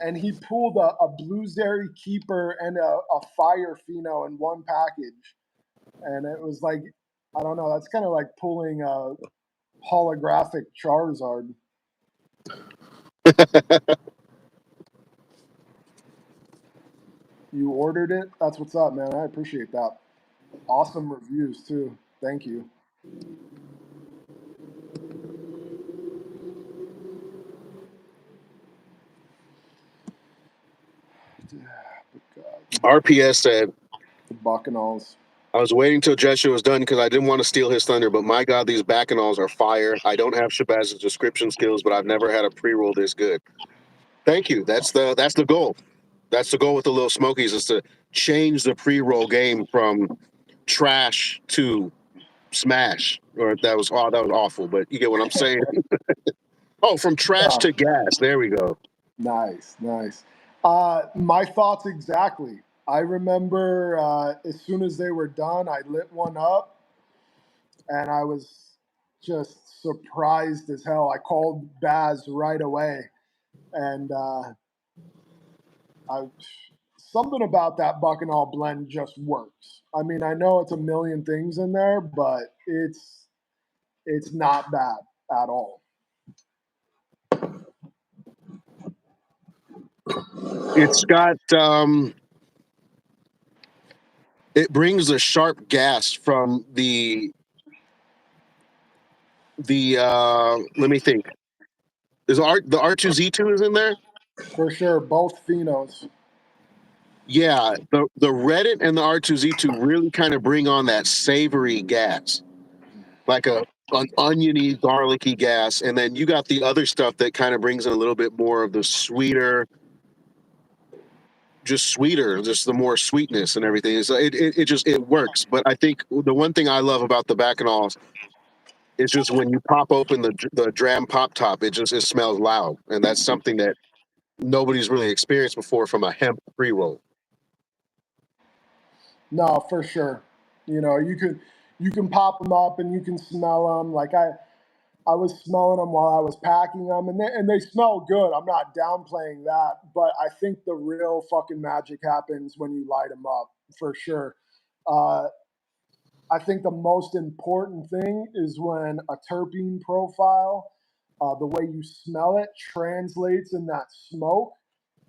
and he pulled a Blueberry Keeper and a Fire pheno in one package, and it was like, I don't know, that's kind of like pulling a holographic Charizard. You ordered it? That's what's up, man. I appreciate that. Awesome reviews too. Thank you. RPS said, The Bacchanals. I was waiting till Jeshua was done because I didn't want to steal his thunder, but my God, these Bacchanals are fire. I don't have Shabazz's description skills, but I've never had a pre-roll this good. Thank you. That's the goal. That's the goal with the Little Smokies, is to change the pre-roll game from trash to smash. Or that was awful, but you get what I'm saying. Oh, from trash to gas. There we go. Nice. My thoughts exactly. I remember as soon as they were done, I lit one up, and I was just surprised as hell. I called Baz right away, and something about that Bacchanal blend just works. I mean, I know it's a million things in there, but it's not bad at all. It's got it brings a sharp gas from the let me think. Is the R2Z2 is in there? For sure, both phenos. Yeah, the Reddit and the R2Z2 really kind of bring on that savory gas, like an oniony, garlicky gas, and then you got the other stuff that kind of brings in a little bit more of the sweeter, just the more sweetness and everything. So it just it works. But I think the one thing I love about the Bacchanals is just when you pop open the dram pop top, it smells loud, and that's something that nobody's really experienced before from a hemp pre roll. No, for sure. You know, you can pop them up and you can smell them. Like I was smelling them while I was packing them, and they smell good. I'm not downplaying that, but I think the real fucking magic happens when you light them up, for sure. Uh, I think the most important thing is when a terpene profile, the way you smell it, translates in that smoke.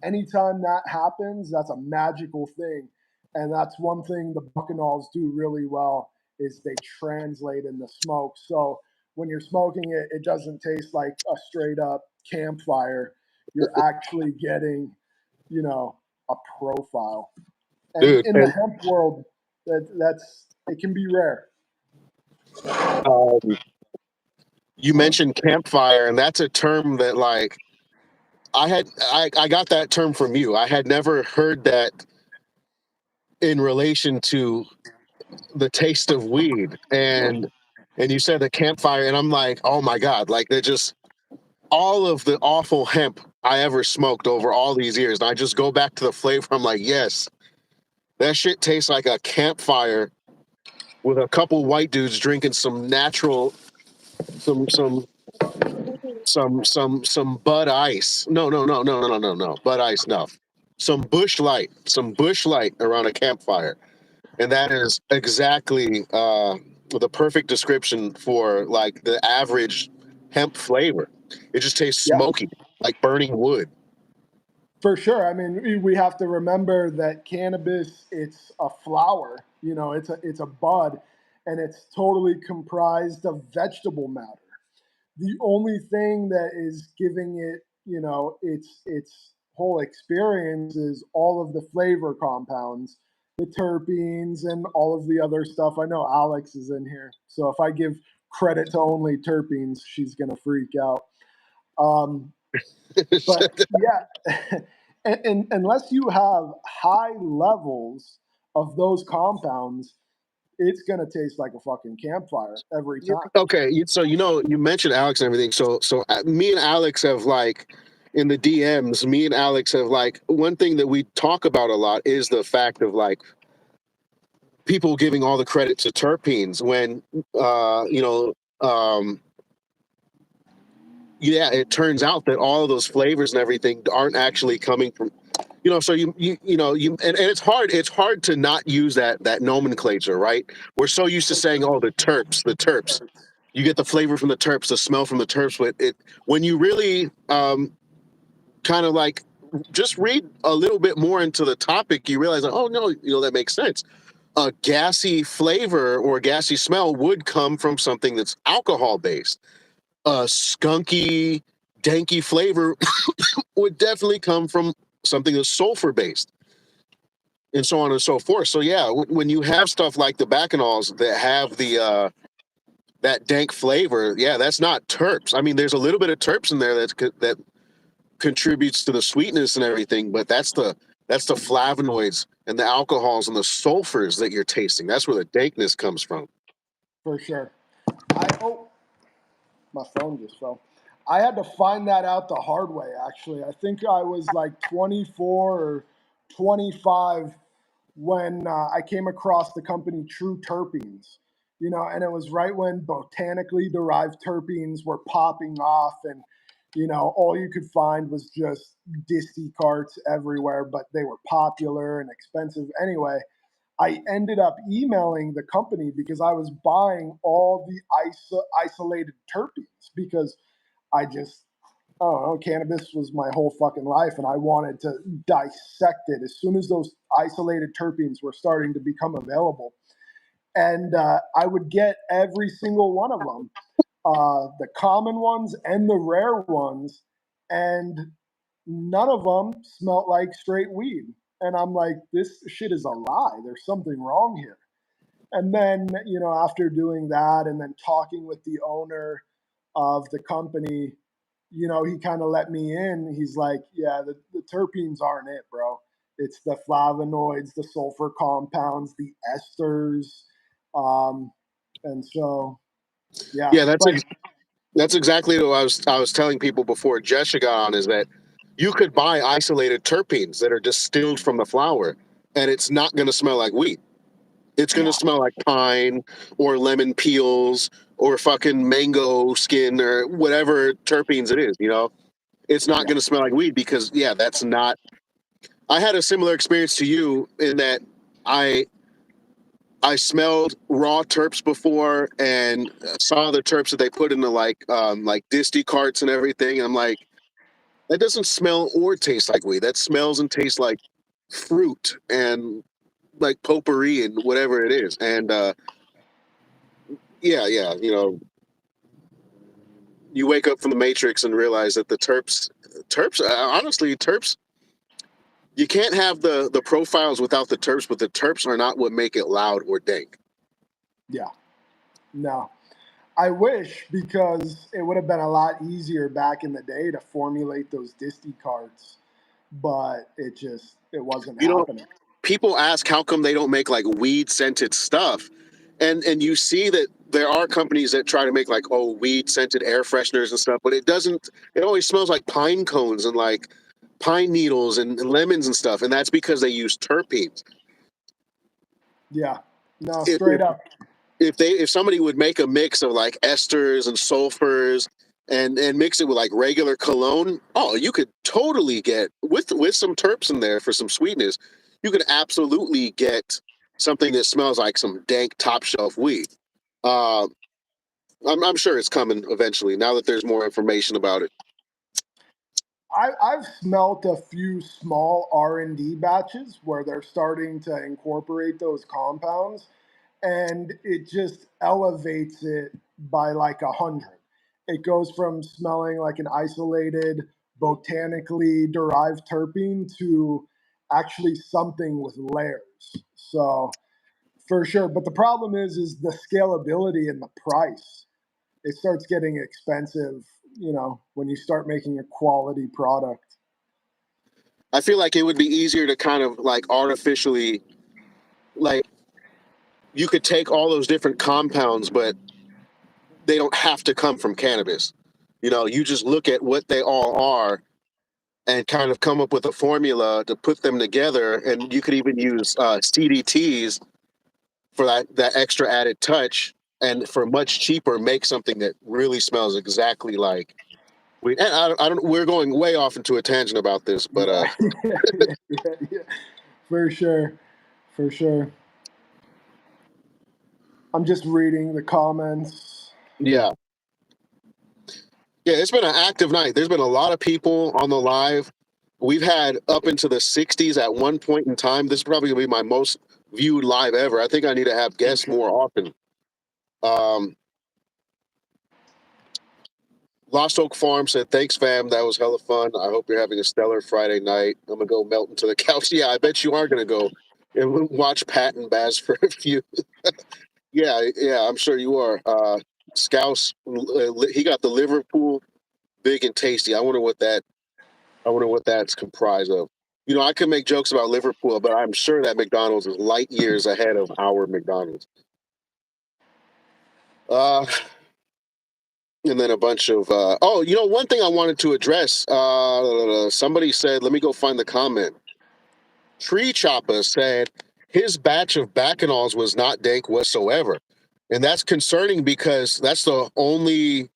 Anytime that happens, that's a magical thing, and that's one thing the Buchanals do really well is they translate in the smoke. So when you're smoking it, it doesn't taste like a straight up campfire. You're actually getting, you know, a profile. And Dude, in the and hemp world, that's it can be rare. um, you mentioned campfire, and that's a term that like I got that term from you. I had never heard that in relation to the taste of weed, and you said the campfire, and I'm like, oh my god, like they're just all of the awful hemp I ever smoked over all these years, and I just go back to the flavor. I'm like, yes, that shit tastes like a campfire with a couple white dudes drinking some natural, some some some Bud Ice. No. Bud Ice, no. Some Bush Light around a campfire, and that is exactly the perfect description for like the average hemp flavor. It just tastes Yeah, smoky, like burning wood. for sure. I mean, we have to remember that cannabis, it's a flower, you know, it's a bud, and it's totally comprised of vegetable matter. The only thing that is giving it, you know, its whole experience is all of the flavor compounds, the terpenes, and all of the other stuff. I know Alex is in here, so if I give credit to only terpenes, she's gonna freak out. Um, but yeah, and unless you have high levels of those compounds, it's gonna taste like a fucking campfire every time. Okay, so you know you mentioned Alex and everything. So me and Alex have like in the DMs. Me and Alex have like one thing that we talk about a lot is the fact of like people giving all the credit to terpenes when you know yeah, it turns out that all of those flavors and everything aren't actually coming from you know. So you know and it's hard to not use that nomenclature, right? We're so used to saying, oh, the terps. You get the flavor from the terps, the smell from the terps, but it when you really kind of like just read a little bit more into the topic, you realize like, oh no, you know, that makes sense. A gassy flavor or gassy smell would come from something that's alcohol based. A skunky, danky flavor would definitely come from something that's sulfur based, and so on and so forth. So yeah, when you have stuff like the Bacchanals that have the that dank flavor, yeah, that's not terps. I mean, there's a little bit of terps in there that contributes to the sweetness and everything, but that's the flavonoids and the alcohols and the sulfurs that you're tasting. That's where the dankness comes from. For sure. Oh, my phone just fell. I had to find that out the hard way, actually. I think I was like 24 or 25 when I came across the company True Terpenes, you know, and it was right when botanically derived terpenes were popping off, and, you know, all you could find was just disty carts everywhere, but they were popular and expensive anyway. I ended up emailing the company because I was buying all the isolated terpenes because I just I don't know, cannabis was my whole fucking life, and I wanted to dissect it as soon as those isolated terpenes were starting to become available. And I would get every single one of them, the common ones and the rare ones, and none of them smelt like straight weed. And I'm like, this shit is a lie. There's something wrong here. And then, after doing that and then talking with the owner of the company, he kind of let me in. He's like, yeah, the terpenes aren't it, bro. It's the flavonoids, the sulfur compounds, the esters. And so, yeah, Yeah, but that's exactly what I was telling people before Jessica got on, is that you could buy isolated terpenes that are distilled from the flower, and it's not going to smell like weed. It's going to no, smell like pine or lemon peels or fucking mango skin or whatever terpenes it is, It's not yeah, going to smell like weed because, yeah, that's not. I had a similar experience to you in that I I smelled raw terps before and saw the terps that they put in the like disty carts and everything. And I'm like, that doesn't smell or taste like weed. That smells and tastes like fruit and like potpourri and whatever it is. And yeah, you wake up from the matrix and realize that the terps, honestly, terps. You can't have the profiles without the terps, but the terps are not what make it loud or dank. yeah, no. I wish, because it would have been a lot easier back in the day to formulate those disty carts, but it wasn't You know, happening. people ask how come they don't make like weed scented stuff, and you see that there are companies that try to make like weed scented air fresheners and stuff, but it doesn't. It always smells like pine cones and like pine needles and lemons and stuff, and that's because they use terpenes. Yeah, no, If, straight up. if somebody would make a mix of like esters and sulfurs and mix it with like regular cologne, you could totally get with some terps in there for some sweetness. You could absolutely get something that smells like some dank top shelf weed. Uh, I'm sure it's coming eventually now that there's more information about it. I've smelt a few small R&D batches where they're starting to incorporate those compounds, and it just elevates it by like 100. It goes from smelling like an isolated, botanically derived terpene to actually something with layers. So for sure, but the problem is the scalability and the price. It starts getting expensive, when you start making a quality product. I feel like it would be easier to kind of like artificially, like, you could take all those different compounds, but they don't have to come from cannabis. You just look at what they all are and kind of come up with a formula to put them together. And you could even use CDTs for that extra added touch, and for much cheaper, make something that really smells exactly like weed. And I don't. We're going way off into a tangent about this, but Yeah, yeah, for sure, for sure. I'm just reading the comments. yeah, it's been an active night. There's been a lot of people on the live. We've had up into the 60s at one point in time. This is probably gonna be my most viewed live ever. I think I need to have guests more often. Um, Lost Oak Farm said, "Thanks, fam. That was hella fun. I hope you're having a stellar Friday night. I'm gonna go melt into the couch." Yeah, I bet you are gonna go and watch Pat and Baz for a few. Yeah, I'm sure you are. Scouse, he got the Liverpool big and tasty. I wonder what that's comprised of. I could make jokes about Liverpool, but I'm sure that McDonald's is light years ahead of our McDonald's. And then a bunch of one thing I wanted to address. Somebody said, let me go find the comment. Tree Chopper said his batch of Bacanols was not dank whatsoever, and that's concerning because that's the only.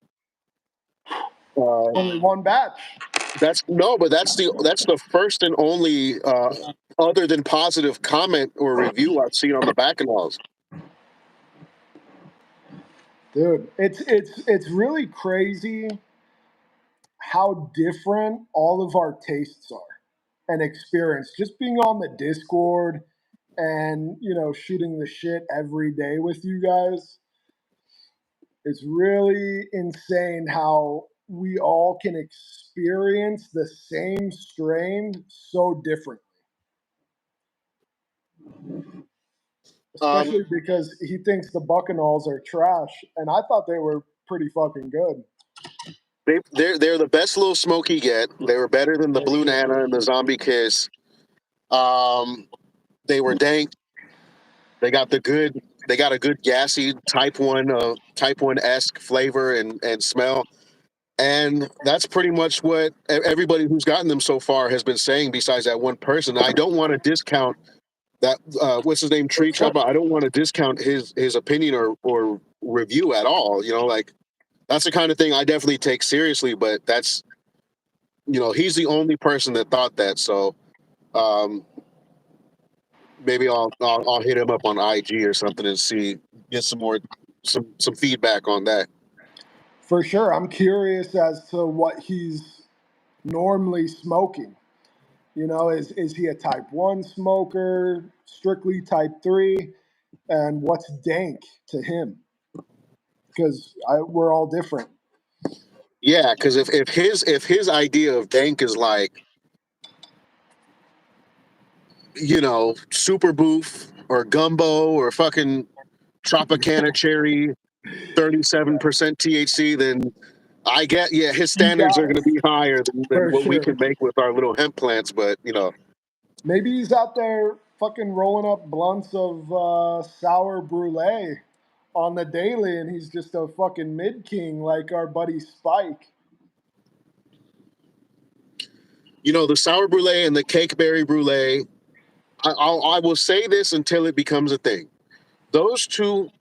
Only one batch. That's no, but that's the first and only other than positive comment or review I've seen on the Bacanols. Dude, it's really crazy how different all of our tastes are and experience. Just being on the Discord and, you know, shooting the shit every day with you guys, it's really insane how we all can experience the same strain so different. Um, Especially because he thinks the Buccanals are trash, and I thought they were pretty fucking good. they're the best little smoke you get. They were better than the For Blue sure. Nana and the Zombie Kiss. They were dank. They got the good. They got a good gassy Type 1 esque flavor and smell. And that's pretty much what everybody who's gotten them so far has been saying. Besides that one person, I don't want to discount that. What's his name? For Tree sure. Chubba. I don't want to discount his opinion or review at all. You know, like that's the kind of thing I definitely take seriously. But that's, you know, he's the only person that thought that. So um, maybe I'll hit him up on IG or something and get some feedback on that. For sure. I'm curious as to what he's normally smoking. You know, is he a type 1 smoker, strictly type 3? And what's dank to him? Because we're all different. Yeah, because if his idea of dank is like, you know, super boof or gumbo or fucking Tropicana cherry, 37% THC, then I get, yeah, his You standards are got going it. to be higher than For what we sure. can make with our little hemp plants. But, you know, Maybe he's out there fucking rolling up blunts of sour brulee on the daily, and he's just a fucking mid king like our buddy Spike. the sour brulee and the cakeberry brulee, I will say this until it becomes a thing. Those two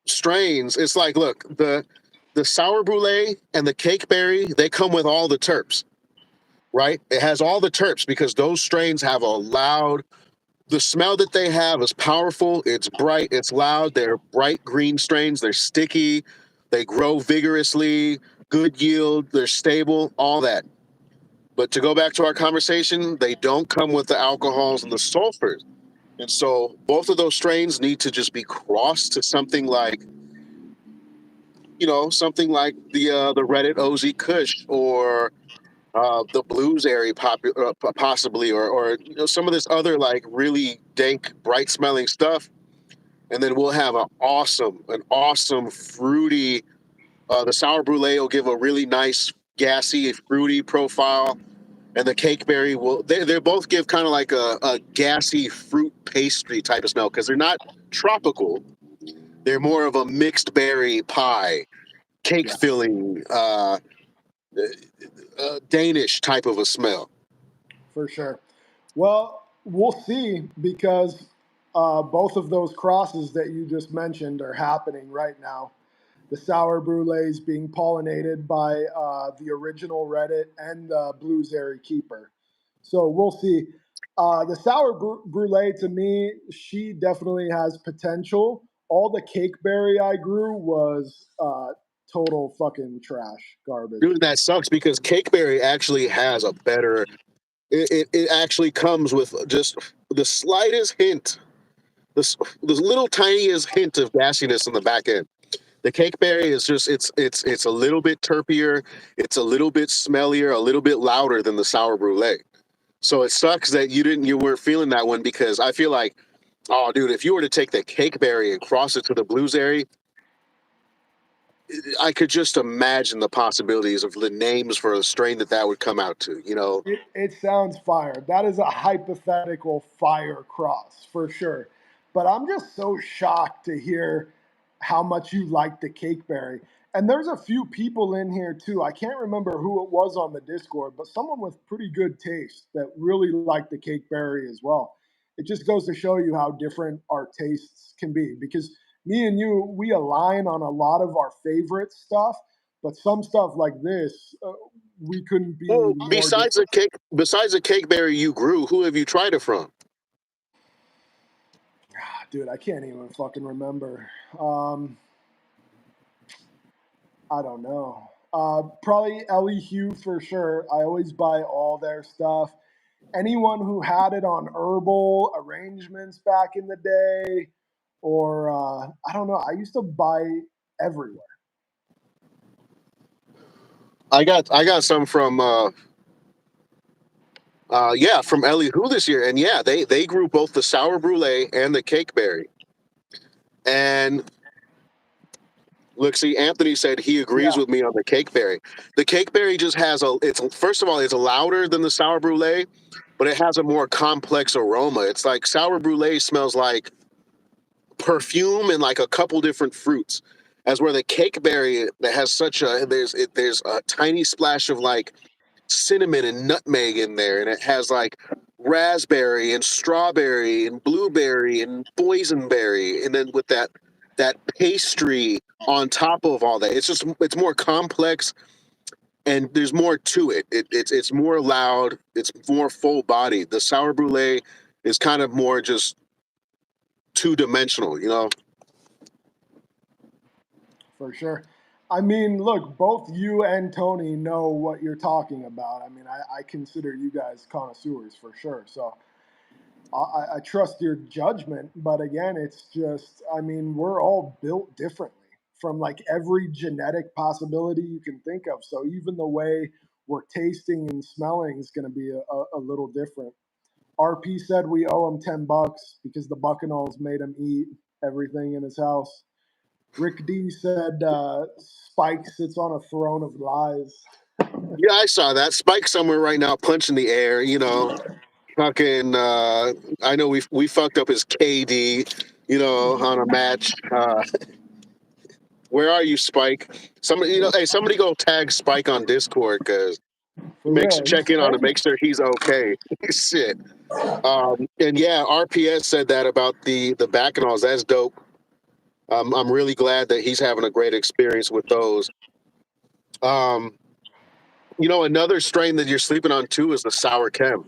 strains, it's like, look, the sour brulee and the cakeberry, they come with all the terps, right? It has all the terps because those strains have the smell that they have is powerful. It's bright. It's loud. They're bright green strains. They're sticky. They grow vigorously. Good yield. They're stable. All that. But to go back to our conversation, they don't come with the alcohols and the sulfurs. And so both of those strains need to just be crossed to something like, something like the Reddit OZ Kush or the bluesberry possibly, or some of this other like really dank, bright smelling stuff, and then we'll have an awesome fruity. The sour brulee will give a really nice gassy, fruity profile, and the cakeberry they both give kind of like a gassy fruit pastry type of smell because they're not tropical. They're more of a mixed berry pie, cake Yeah, filling, Danish type of a smell. for sure. Well, we'll see because both of those crosses that you just mentioned are happening right now. The sour brulee is being pollinated by the original Reddit and the Blueberry Keeper. So we'll see. The sour brulee, to me, she definitely has potential. All the cakeberry I grew was total fucking trash, garbage. Dude, that sucks because cakeberry actually has a better. It actually comes with just the slightest hint, the little tiniest hint of gassiness in the back end. The cakeberry is just it's a little bit terpier, it's a little bit smellier, a little bit louder than the sour brulee. So it sucks that you weren't feeling that one because I feel like, oh, dude, if you were to take the cakeberry and cross it to the blueberry, I could just imagine the possibilities of the names for a strain that would come out to. It sounds fire. That is a hypothetical fire cross for sure. But I'm just so shocked to hear how much you like the cakeberry. And there's a few people in here too. I can't remember who it was on the Discord, but someone with pretty good taste that really liked the cakeberry as well. It just goes to show you how different our tastes can be because me and you, we align on a lot of our favorite stuff, but some stuff like this, we couldn't be Well, more different. besides the cakeberry you grew, who have you tried it from? Dude, I can't even fucking remember. I don't know. Probably Ellie Hugh for sure. I always buy all their stuff. Anyone who had it on herbal arrangements back in the day, or I don't know. I used to buy everywhere. I got some from from Ellie Who this year, and yeah, they grew both the sour brulee and the cake berry. And look, see, Anthony said he agrees Yeah, with me on the cake berry. The cake berry just has it's first of all, it's louder than the sour brulee, but it has a more complex aroma. It's like sour brulee smells like perfume and like a couple different fruits, as where the cake berry that has such a there's a tiny splash of like cinnamon and nutmeg in there, and it has like raspberry and strawberry and blueberry and boysenberry, and then with that pastry on top of all that. It's more complex and there's more to it. It's more loud. It's more full bodied. The sour brulee is kind of more just two dimensional, you know. for sure. I mean, look, both you and Tony know what you're talking about. I mean, I consider you guys connoisseurs for sure. So I trust your judgment, but again, it's just, I mean, we're all built differently from like every genetic possibility you can think of. So even the way we're tasting and smelling is going to be a little different. RP said we owe him $10 because the Buccaneers made him eat everything in his house. Rick D said Spike sits on a throne of lies. Yeah, I saw that. Spike somewhere right now punching the air, you know. Fucking I know we fucked up his KD, you know, on a match. Where are you, Spike? Somebody, you know, hey, somebody go tag Spike on Discord because For make real, sure he's check in on him, crazy. make sure he's okay. Shit. And yeah, RPS said that about the Bacchanals. That's dope. I'm really glad that he's having a great experience with those. Um, you know, another strain that you're sleeping on too is the sour chem.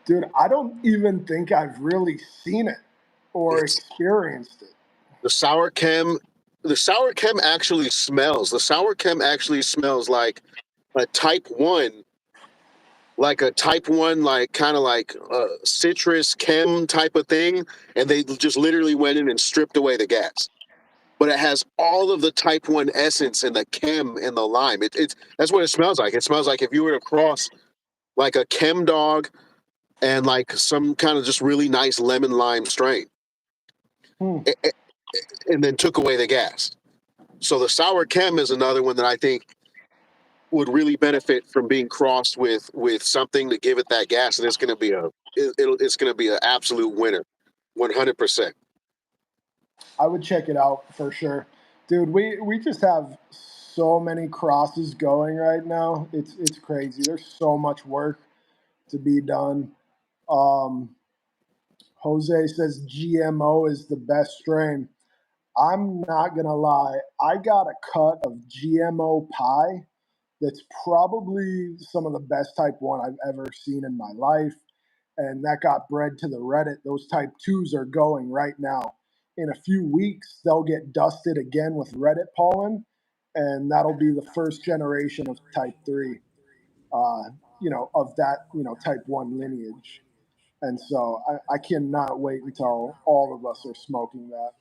Dude, I don't even think I've really seen it or It's experienced it. the sour chem. The sour chem actually smells. The sour chem actually smells a type one, like a type one, like kind of like citrus chem type of thing, and they just literally went in and stripped away the gas. But it has all of the type one essence and the chem and the lime. It's that's what it smells like. It smells like if you were to cross like a chem dog and like some kind of just really nice lemon lime strain, Hmm. a- a- and then took away the gas. So the sour chem is another one that I think would really benefit from being crossed with something to give it that gas, and it's going to be it's going to be an absolute winner, 100%. I would check it out for sure. Dude, we just have so many crosses going right now. It's crazy. There's so much work to be done. Um, Jose says GMO is the best strain. I'm not gonna lie. I got a cut of GMO pie that's probably some of the best type one I've ever seen in my life. And that got bred to the Reddit. Those type twos are going right now. In a few weeks, they'll get dusted again with Reddit pollen, and that'll be the first generation of type three, uh, of that, type one lineage. And so I cannot wait until all of us are smoking that.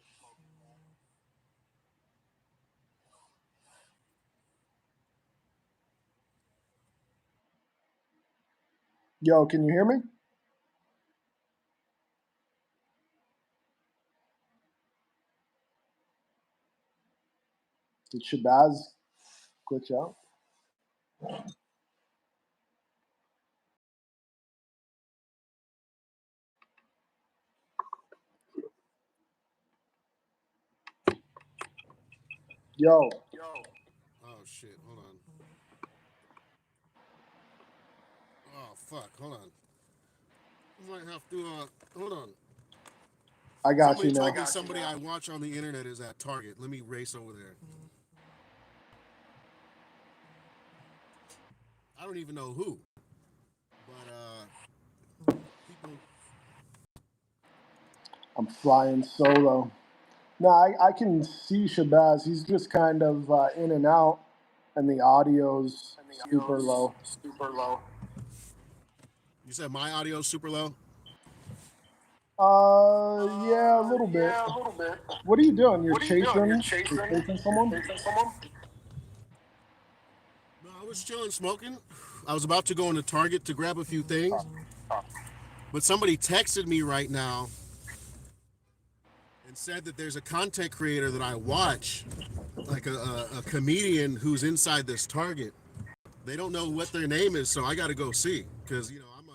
Yo, can you hear me? Did Shabazz glitch out? Yo, Oh shit! Hold on. Oh fuck! Hold on. I might have to. Hold on. I got Somebody you told now. me somebody I watch on the internet is at Target. Let me race over there. I don't even know who, but people. I'm flying solo. No, I can see Shabazz. He's just kind of in and out, and the audio's super low. You said my audio is super low? Yeah, a little bit. What are you doing? You're chasing someone? No, I was chilling, smoking. I was about to go into Target to grab a few things, but somebody texted me right now and said that there's a content creator that I watch, like a comedian who's inside this Target. They don't know what their name is, so I got to go see, because I'm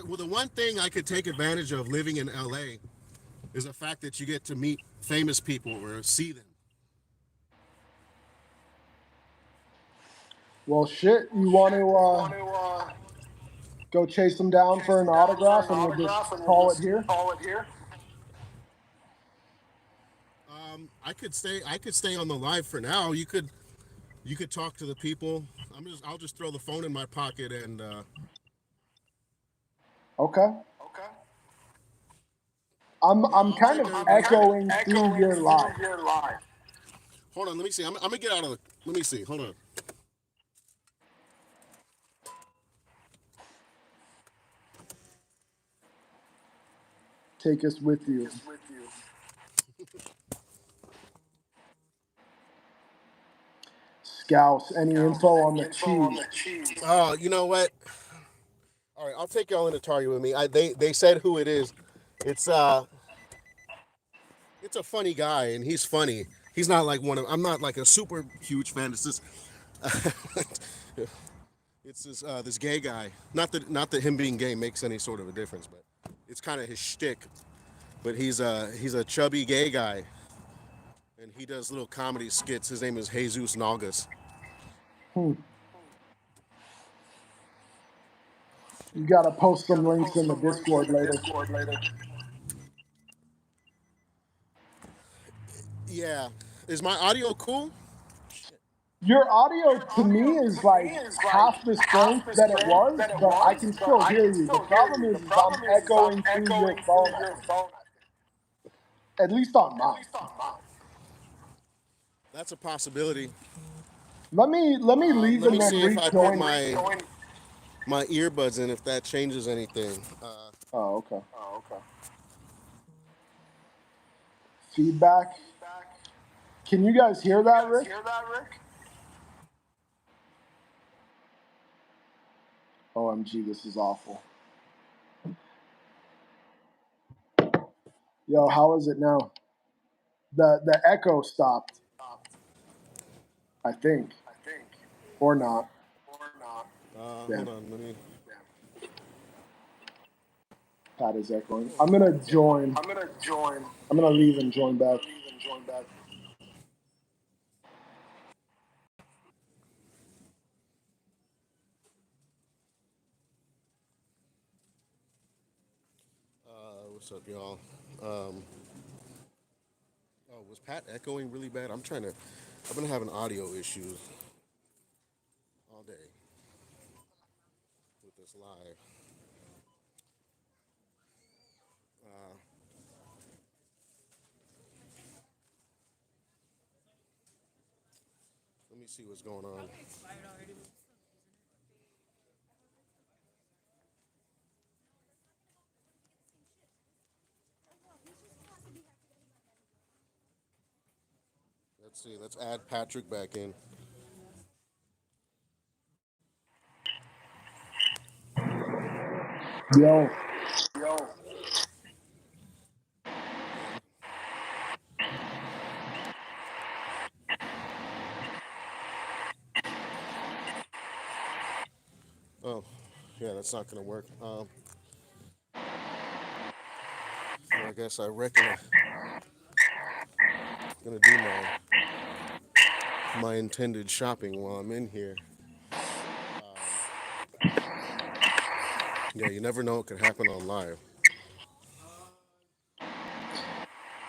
well, the one thing I could take advantage of living in LA is the fact that you get to meet famous people or see them. Well, shit. You want to go chase them down for an autograph, and we'll just call it here? I could stay on the live for now. You could talk to the people. I'll just throw the phone in my pocket and Okay. I'm kind of echoing through your live. hold on, let me see. I'm gonna get out of the. Let me see. Hold on. Take us with you. Scouse, any info on the cheese? Oh, you know what? All right, I'll take y'all into Target with me. They said who it is. It's a funny guy, and he's funny. He's not like I'm not like a super huge fan. It's this. It's this gay guy. Not that him being gay makes any sort of a difference, but it's kind of his shtick. But he's a chubby gay guy, and he does little comedy skits. His name is Jesus Nalgas. You got to post some links in the Discord later. Yeah, is my audio cool? Your audio to me is like half the strength that it was, but I can still hear you. The problem is I'm echoing through your phone, at least on mine. That's a possibility. Let me leave Let and me then see if I put rejoin. my earbuds in, if that changes anything. Oh, okay. Feedback. Can you guys hear that, Rick? OMG, this is awful. Yo, how is it now? The echo stopped, I think. Or not. Hold on, let me. Pat is echoing. I'm gonna join. I'm gonna leave and join back. What's up, y'all? Was Pat echoing really bad? I've been having audio issues all day with this live. Let me see what's going on. Let's see. Let's add Patrick back in. Yo. Oh, yeah, that's not gonna work. I guess I reckon I'm gonna do my intended shopping while I'm in here. Yeah, you never know what could happen on live.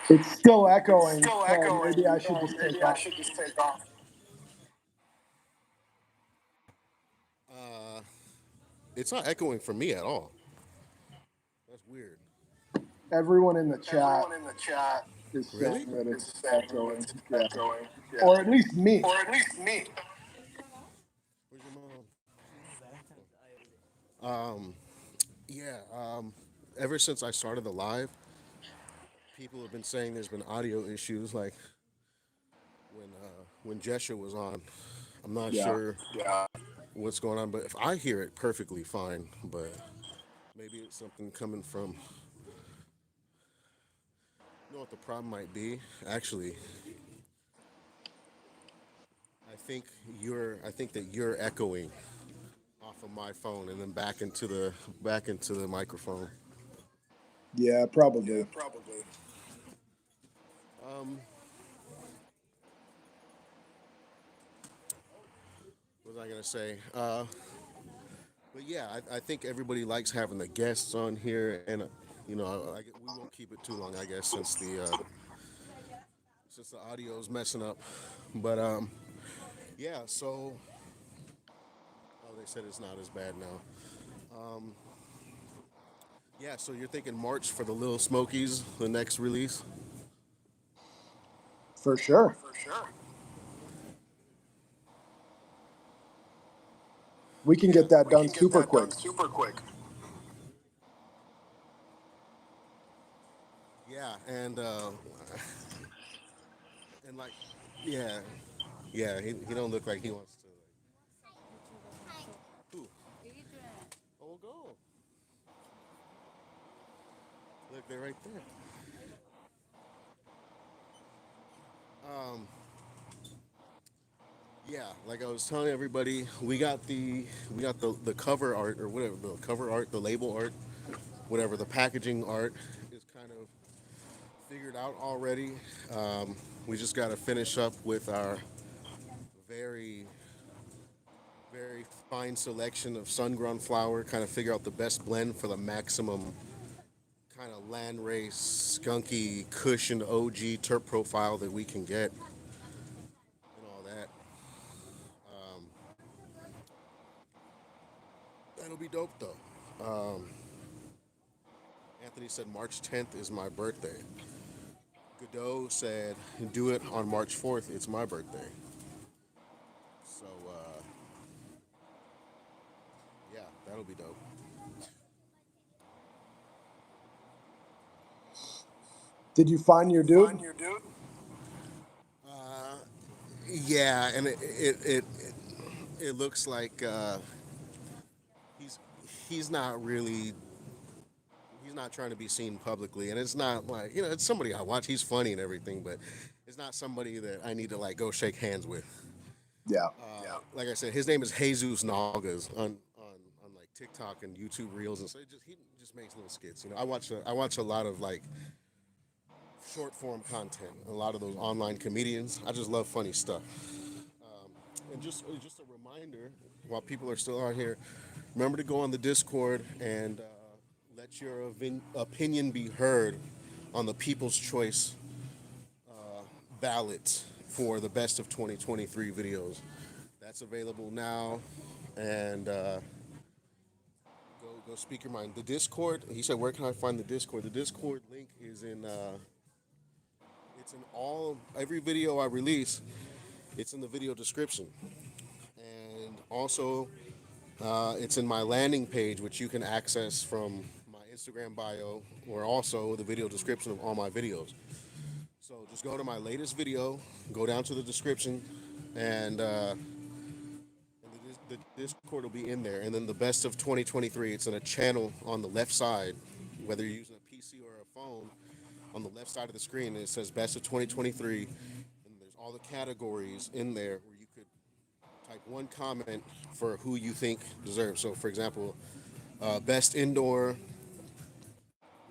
It's still echoing, so maybe I should just take off. It's not echoing for me at all. That's weird. Everyone in the chat. is Really? saying that it's echoing. Yeah. Or at least me. Where's your mom? Yeah. Ever since I started the live, people have been saying there's been audio issues, like when Jesha was on. I'm not Yeah. sure what's going on, but if I hear it perfectly fine, but maybe it's something coming from. You know what the problem might be? Actually, I think that you're echoing off of my phone and then back into the microphone. Yeah, probably. Um, what was I gonna say? But yeah, I think everybody likes having the guests on here, and we won't keep it too long, I guess, since the audio is messing up. But yeah. So, oh, they said it's not as bad now. Um, yeah. So you're thinking March for the Little Smokies, the next release? For sure. We can get that done super quick. Yeah, and like, yeah, yeah. He don't look like he wants to. Who? Oh, go. Look, they're right there. Um, yeah, like I was telling everybody, we got the cover art or whatever, the cover art, the label art, whatever, the packaging art is kind of figured out already. We just got to finish up with our very very fine selection of sun-grown flower, kind of figure out the best blend for the maximum kind of land race, skunky, cushioned OG terp profile that we can get and all that. Um, that'll be dope though. Anthony said March 10th is my birthday. Godot said do it on March 4th. It's my birthday. So yeah, that'll be dope. Did you find your dude? Uh, yeah, and it looks like he's he's not really he's not trying to be seen publicly, and it's not like it's somebody I watch. He's funny and everything, but it's not somebody that I need to like go shake hands with. Yeah. Like I said, his name is Jesus Nalgas on like TikTok and YouTube Reels, and so he just makes little skits. I watch a lot of like short form content, a lot of those online comedians. I just love funny stuff. And just a reminder, while people are still out here, remember to go on the Discord and let your opinion be heard on the People's Choice ballot for the best of 2023 videos. That's available now, and go speak your mind. The Discord. He said, "Where can I find the Discord?" The Discord link is in. It's in every video I release. It's in the video description, and also it's in my landing page, which you can access from my Instagram bio or also the video description of all my videos. So just go to my latest video, go down to the description, and the Discord will be in there. And then the best of 2023, it's in a channel on the left side, whether you're using a PC or a phone. On the left side of the screen, it says best of 2023, and there's all the categories in there where you could type one comment for who you think deserves. So, for example, best indoor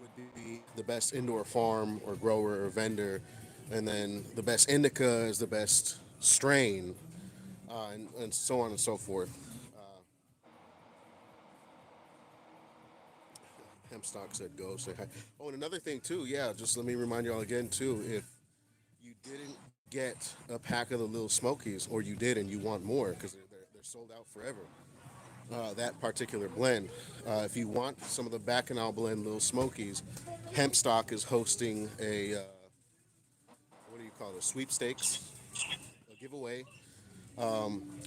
would be the best indoor farm or grower or vendor, and then the best indica is the best strain, and so on and so forth. Hempstock said go say hi. Oh, and another thing too, yeah, just let me remind y'all again too, if you didn't get a pack of the Little Smokies, or you did and you want more because they're sold out forever. That particular blend. If you want some of the Bacchanal blend Little Smokies, Hempstock is hosting call it a sweepstakes, a giveaway,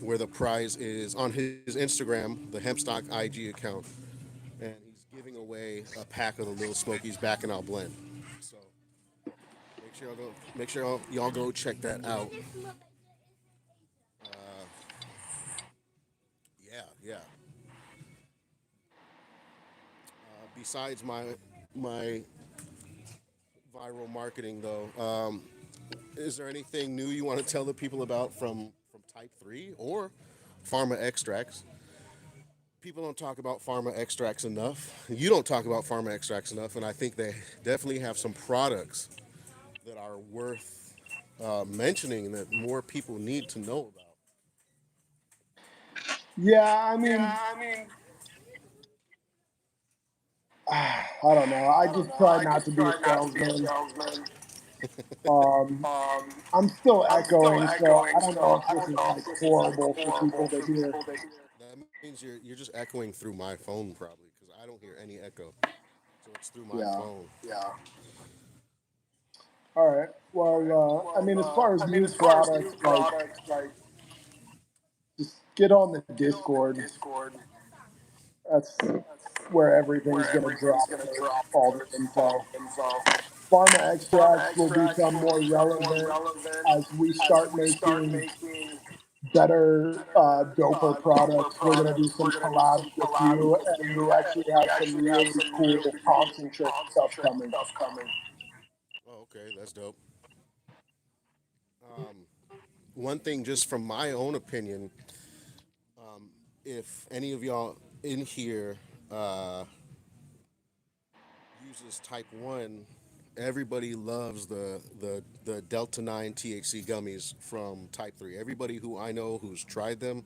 where the prize is on his Instagram, the Hempstock IG account, and he's giving away a pack of the Little Smokies Bacchanal blend. So make sure y'all go check that out. Yeah, yeah. Besides my viral marketing though, is there anything new you want to tell the people about from Type 3 or Pharma Extracts? People don't talk about pharma extracts enough. You don't talk about pharma extracts enough, and I think they definitely have some products that are worth mentioning that more people need to know about. Yeah, I mean, I don't know. I just try not to be a salesman. Um, I'm still echoing, so I don't know if this is like horrible for people to hear. That means you're just echoing through my phone probably because I don't hear any echo, so it's through my Yeah. phone. All right. Well, I mean, as far as new products, like just get on the Discord. That's where everything's gonna drop for all the info. Pharma extracts will become more relevant as we start making better, doper products. We're gonna do some collabs with you, and we actually have some really cool concentrate stuff coming. Oh, okay, that's dope. Um, One thing, just from my own opinion, if any of y'all in here uses Type 1, everybody loves the Delta 9 THC gummies from Type 3. Everybody who I know who's tried them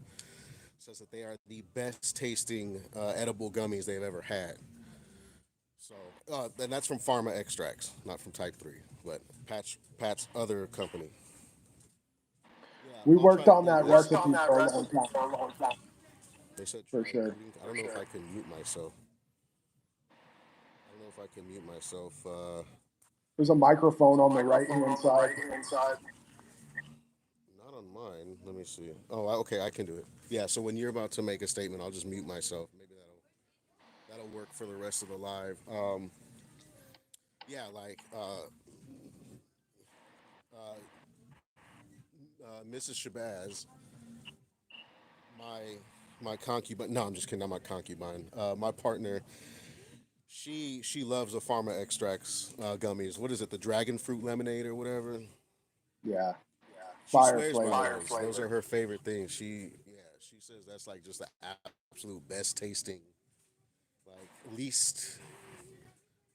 says that they are the best tasting edible gummies they've ever had. So, and that's from Pharma Extracts, not from Type 3, but Pat's other company. Yeah, We I'll try worked to on get that this. recipe for a long time, They said for try sure. muting. I don't know if I can mute myself. I don't know if I can mute myself. There's a microphone on the right hand side. Not on mine. Let me see. Oh, okay, I can do it. Yeah. So when you're about to make a statement, I'll just mute myself. Maybe that'll work for the rest of the live. Yeah, like Mrs. Shabazz, my my concubine. No, I'm just kidding. Not my concubine. My partner. She loves the Pharma Extracts gummies. What is it? The dragon fruit lemonade or whatever. Yeah, She fire swears by flavor. those. Those are her favorite things. She says that's like just the absolute best tasting, like least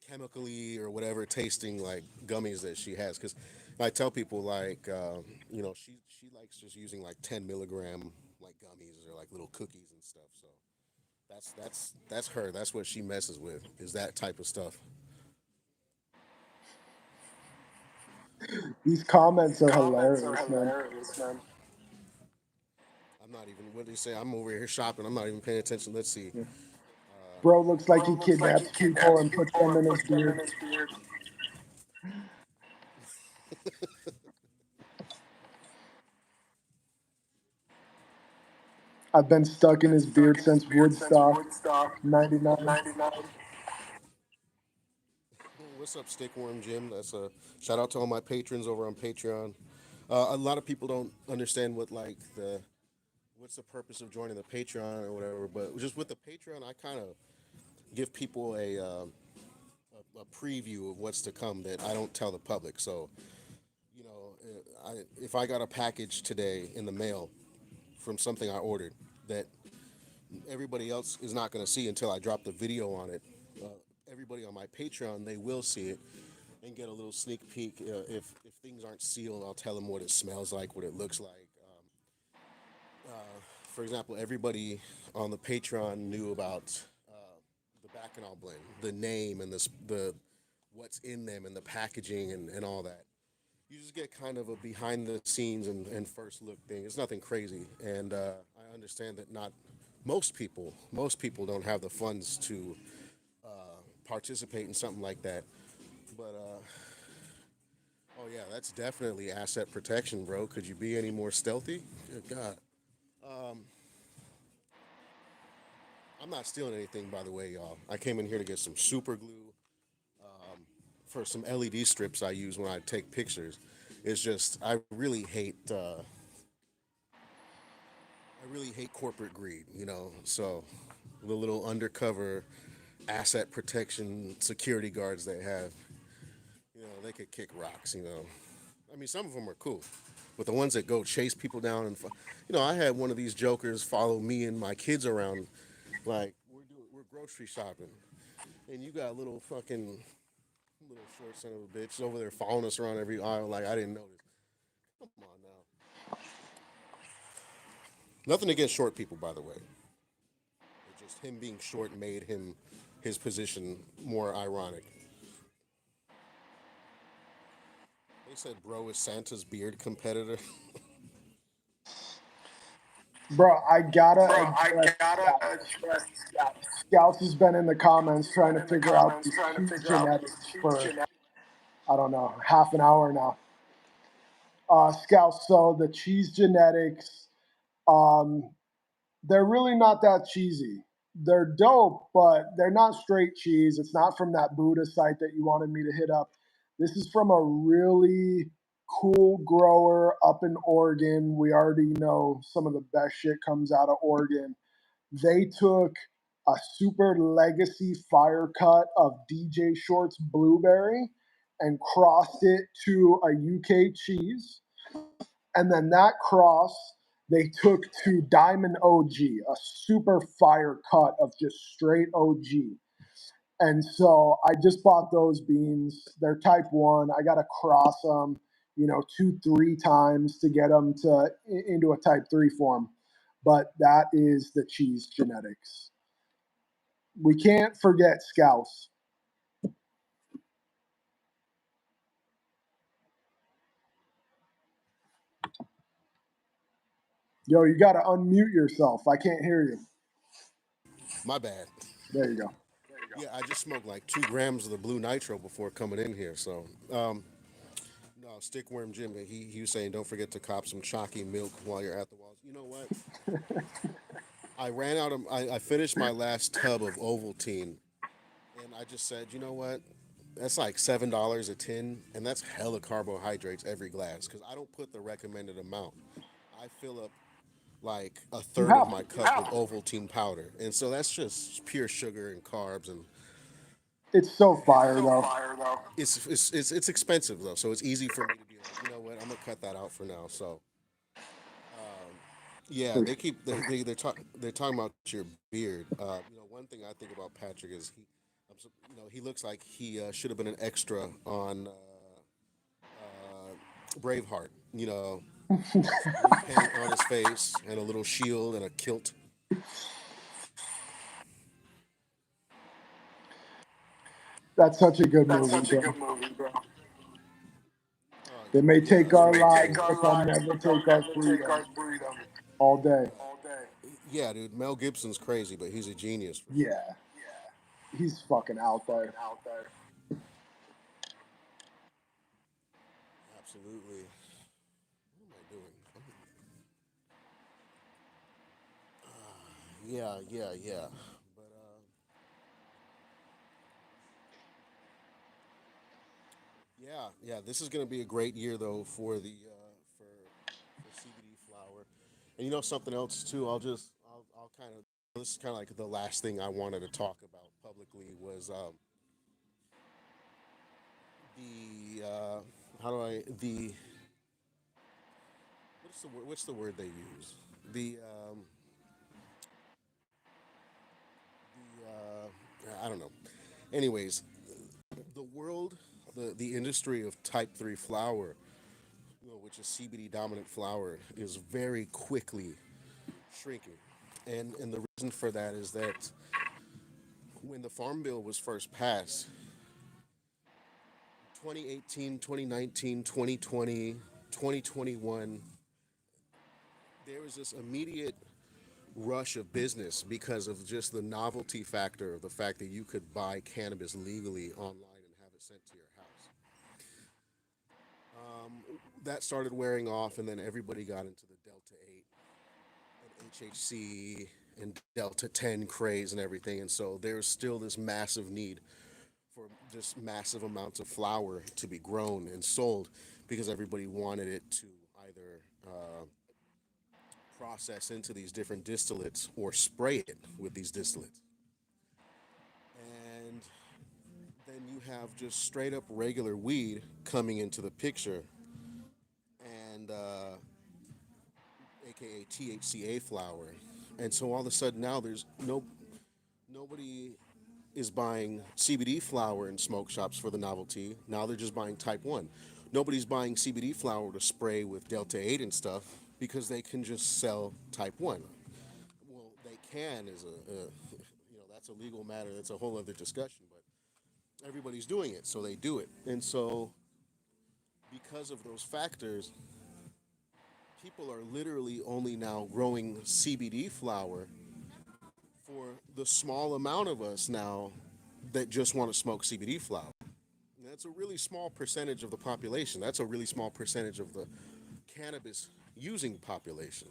chemically or whatever tasting like gummies that she has. Because I tell people like she likes just using like 10 milligram like gummies or like little cookies and stuff. So that's her. That's what she messes with is that type of stuff. These comments are hilarious, man. I'm not even. What do you say? I'm over here shopping. I'm not even paying attention. Let's see. Bro looks like he kidnaps people and puts them in his beard. I've been stuck in his beard since Woodstock, '99. What's up, Stickworm Jim? That's a shout out to all my patrons over on Patreon. A lot of people don't understand what like the what's the purpose of joining the Patreon or whatever, but just with the Patreon, I kind of give people a preview of what's to come that I don't tell the public. So, if I got a package today in the mail from something I ordered that everybody else is not going to see until I drop the video on it, uh, everybody on my Patreon they will see it and get a little sneak peek. If things aren't sealed, I'll tell them what it smells like, what it looks like. For example, everybody on the Patreon knew about the Bacchanal blend, the name and the what's in them and the packaging and all that. You just get kind of a behind the scenes and first look thing. It's nothing crazy, and I understand that not most people don't have the funds to participate in something like that. But oh Oh yeah, that's definitely asset protection, bro. Could you be any more stealthy? Good God. Um, I'm not stealing anything, by the way, y'all. I came in here to get some super glue for some LED strips I use when I take pictures. It's just I really hate corporate greed, you know. So the little undercover asset protection security guards they have, you know, they could kick rocks, you know. I mean, some of them are cool, but the ones that go chase people down and, you know, I had one of these jokers follow me and my kids around, like we're grocery shopping, and you got a little short son of a bitch over there following us around every aisle, like I didn't notice. Come on now. Nothing against short people, by the way. It's just him being short made his position more ironic. They said bro is Santa's beard competitor. Bro, I gotta Bro, I address gotta Scouts. address Scouts has been in the comments Scouts trying been to in the figure out comments the trying to cheese figure out the genetics cheat for, genetics. I don't know, half an hour now. Scouts, so the cheese genetics, um, they're really not that cheesy. They're dope, but they're not straight cheese. It's not from that Buddha site that you wanted me to hit up. This is from a really cool grower up in Oregon. We already know some of the best shit comes out of Oregon. They took a super legacy fire cut of DJ Short's blueberry and crossed it to a UK cheese. And then that cross they took to Diamond OG, a super fire cut of just straight OG. And so I just bought those beans. They're type one. I got to cross them, you know, two, three times to get them to into a type three form. But that is the cheese genetics. We can't forget Scouse. Yo, you got to unmute yourself. I can't hear you. My bad. There you go. Yeah, I just smoked like 2 grams of the blue nitro before coming in here. So, no, Stickworm Jim, he was saying don't forget to cop some chalky milk while you're at the walls. You know what? I ran out of, I finished my last tub of Ovaltine, and I just said, you know what? That's like $7 a tin, and that's hella carbohydrates every glass because I don't put the recommended amount. I fill up like a You third of have my to. cup with Ovaltine powder, and so that's just pure sugar and carbs, and It's so it's fire so though. fire though. It's expensive though, so it's easy for me to be like, you know what, I'm gonna cut that out for now. So yeah, For they keep they're talking about your beard. You know, one thing I think about Patrick is you know, he looks like he should have been an extra on Braveheart. You know, just blue paint on his face and a little shield and a kilt. That's such a good That's movie, such a bro. good movie, bro. They may Yeah, take they our may take lives, our but they'll lives, never but they'll take our never take freedom our freedom all day. all day. Yeah, dude, Mel Gibson's crazy, but he's a genius for sure. Yeah, he's fucking He's out fucking there. out there. Absolutely. What am I doing? Yeah. But yeah. This is gonna be a great year though for the for CBD flower. And you know something else too. I'll kind of this is kind of like the last thing I wanted to talk about publicly was the how do I the what's the word they use the I don't know. Anyways, the world, the industry of Type 3 flower, you know, which is CBD dominant flower, is very quickly shrinking. And the reason for that is that when the Farm Bill was first passed, 2018, 2019, 2020, 2021, there was this immediate rush of business because of just the novelty factor of the fact that you could buy cannabis legally online and have it sent to your house. That started wearing off, and then everybody got into the Delta 8 and HHC and Delta 10 craze and everything. And so there's still this massive need for just massive amounts of flour to be grown and sold because everybody wanted it to either process into these different distillates or spray it with these distillates. And then you have just straight up regular weed coming into the picture, and aka THCA flower. And so all of a sudden now there's nobody is buying CBD flower in smoke shops for the novelty. Now they're just buying type 1. Nobody's buying CBD flower to spray with Delta 8 and stuff because they can just sell type 1. Well, they can is that's a legal matter. That's a whole other discussion, but everybody's doing it, so they do it. And so because of those factors, people are literally only now growing CBD flower for the small amount of us now that just want to smoke CBD flower. And that's a really small percentage of the population. That's a really small percentage of the cannabis using population.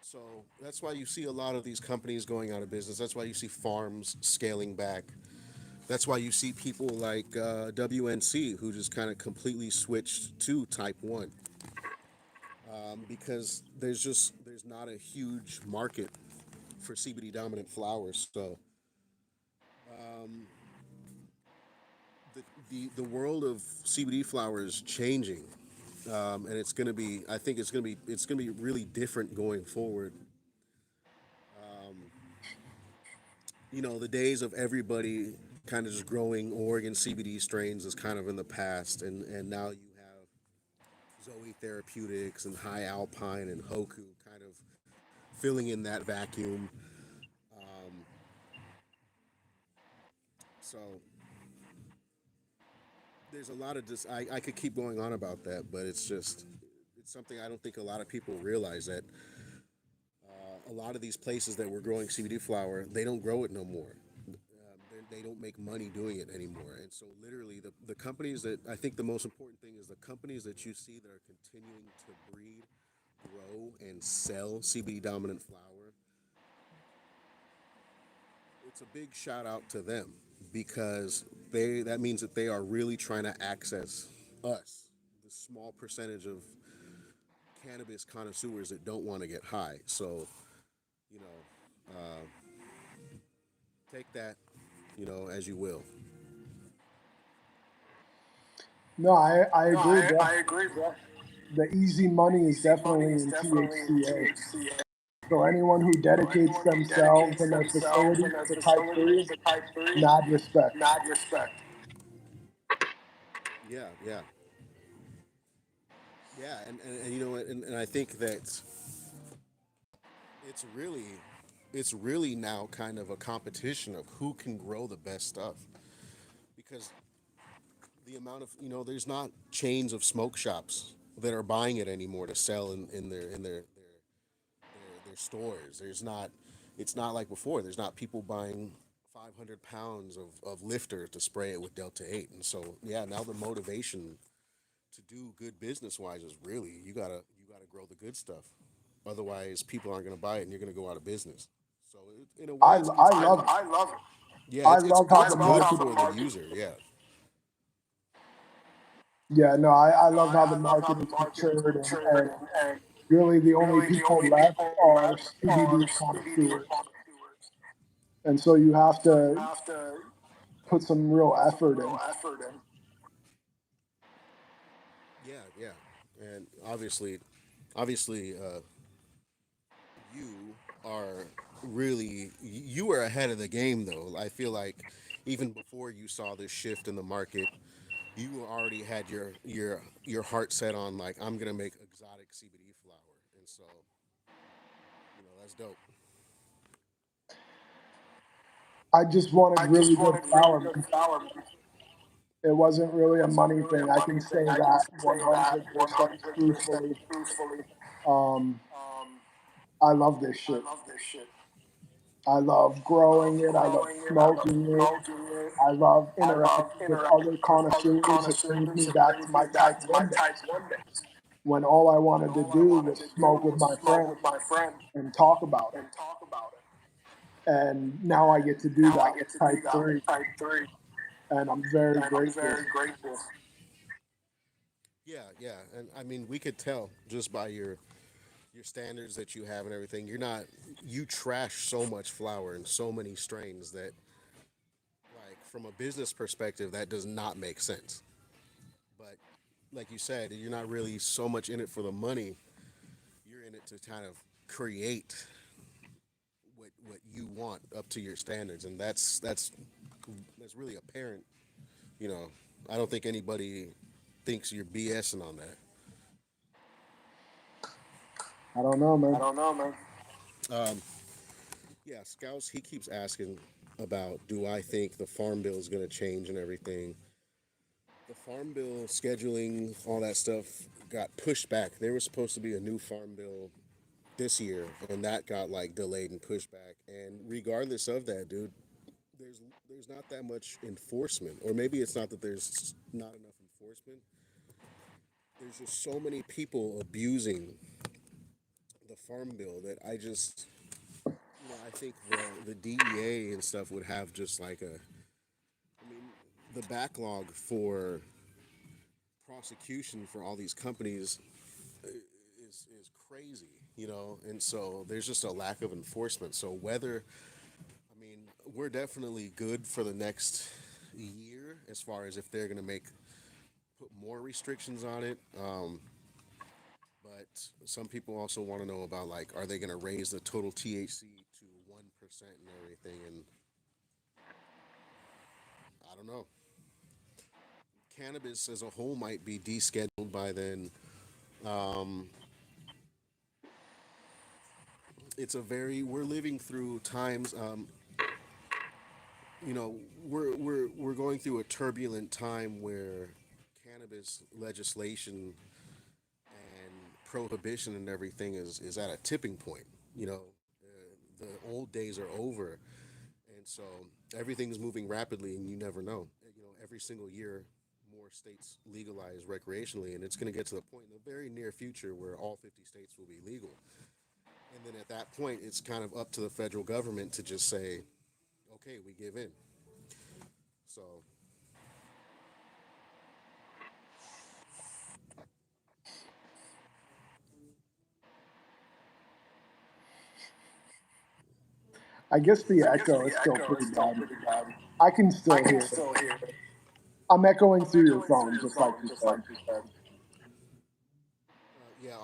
So that's why you see a lot of these companies going out of business. That's why you see farms scaling back. That's why you see people like WNC who just kind of completely switched to type 1 because there's not a huge market for CBD dominant flowers. So the world of CBD flower is changing, and it's gonna be. I think it's gonna be really different going forward. The days of everybody kind of just growing Oregon CBD strains is kind of in the past, and now you have Zoe Therapeutics and High Alpine and Hoku kind of filling in that vacuum. So there's a lot of I could keep going on about that, but it's something I don't think a lot of people realize that a lot of these places that were growing CBD flower, they don't grow it no more. They don't make money doing it anymore. And so literally the companies that I think the most important thing is the companies that you see that are continuing to breed, grow, and sell CBD dominant flower. It's a big shout out to them because that means that they are really trying to access us, the small percentage of cannabis connoisseurs that don't want to get high. So, you know, take that, as you will. No, I No, agree, bro. I agree, bro. The easy money is Easy money definitely is in definitely in THCA. THCA. So anyone who So dedicates anyone who themselves dedicates and their themselves facility and their to type facility 3, to type 3, mad respect. mad respect. Yeah, yeah, yeah, and and I think that it's really it's really now kind of a competition of who can grow the best stuff because the amount of there's not chains of smoke shops that are buying it anymore to sell in their stores. There's not It's not like before. There's not people buying 500 pounds of lifter to spray it with Delta 8. And so yeah, now the motivation to do good business wise is really you gotta grow the good stuff. Otherwise people aren't gonna buy it and you're gonna go out of business. So in a way it's I love I love it. Yeah, I it's love how it's the good market. for the user. Yeah. Yeah, no, I No, love how the I love how market the is market is matured, matured, and really the only really the people only left people are left are CBD CBD connoisseurs, connoisseurs. and so you have So you to have to put some real put some effort real in. effort in. Yeah, yeah, and obviously, you are you are ahead of the game though. I feel like even before you saw this shift in the market, you already had your heart set on like I'm gonna make exotic CBD flower, and so that's dope. I just wanted I just really good wanted really flower. good flower. It wasn't It really a wasn't money really a thing. I can money say thing. I can that say that 100% 100% truthfully. truthfully. Um, Um, I love this I shit. love this shit. I love growing it. I love smoking it. I love interacting with other connoisseurs. It brings me back to my Taekwondo when all I wanted to do was smoke with my friends and talk about it. And now I get to do that with Type 3, and I'm very grateful. Yeah, yeah, and I mean, we could tell just by your standards that you have and everything. You're not you trash so much flour and so many strains that, like, from a business perspective, that does not make sense. But like you said, you're not really so much in it for the money. You're in it to kind of create what you want up to your standards, and that's really apparent. You know, I don't think anybody thinks you're BSing on that. I don't know, man. Yeah, Scouts, he keeps asking about, do I think the farm bill is going to change and everything. The farm bill scheduling, all that stuff got pushed back. There was supposed to be a new farm bill this year, and that got like delayed and pushed back. And regardless of that, dude, there's there's not that much enforcement, or maybe it's not that there's not enough enforcement. There's just so many people abusing the farm bill that I think the DEA and stuff would have just like I mean, the backlog for prosecution for all these companies is crazy, and so there's just a lack of enforcement. So whether, I mean, we're definitely good for the next year as far as if they're going to put more restrictions on it. But some people also want to know about, like, are they going to raise the total THC to 1% and everything? And I don't know. Cannabis as a whole might be descheduled by then. Um, we're living through times. We're going through a turbulent time where cannabis legislation and prohibition and everything is at a tipping point. The old days are over, and so everything's moving rapidly, and you never know. Every single year, more states legalize recreationally, and it's going to get to the point in the very near future where all 50 states will be legal. And then at that point, it's kind of up to the federal government to just say, okay, we give in. So, I guess the echo is still pretty bad. I can still hear it. I'm echoing through your phone, just like you said. yeah,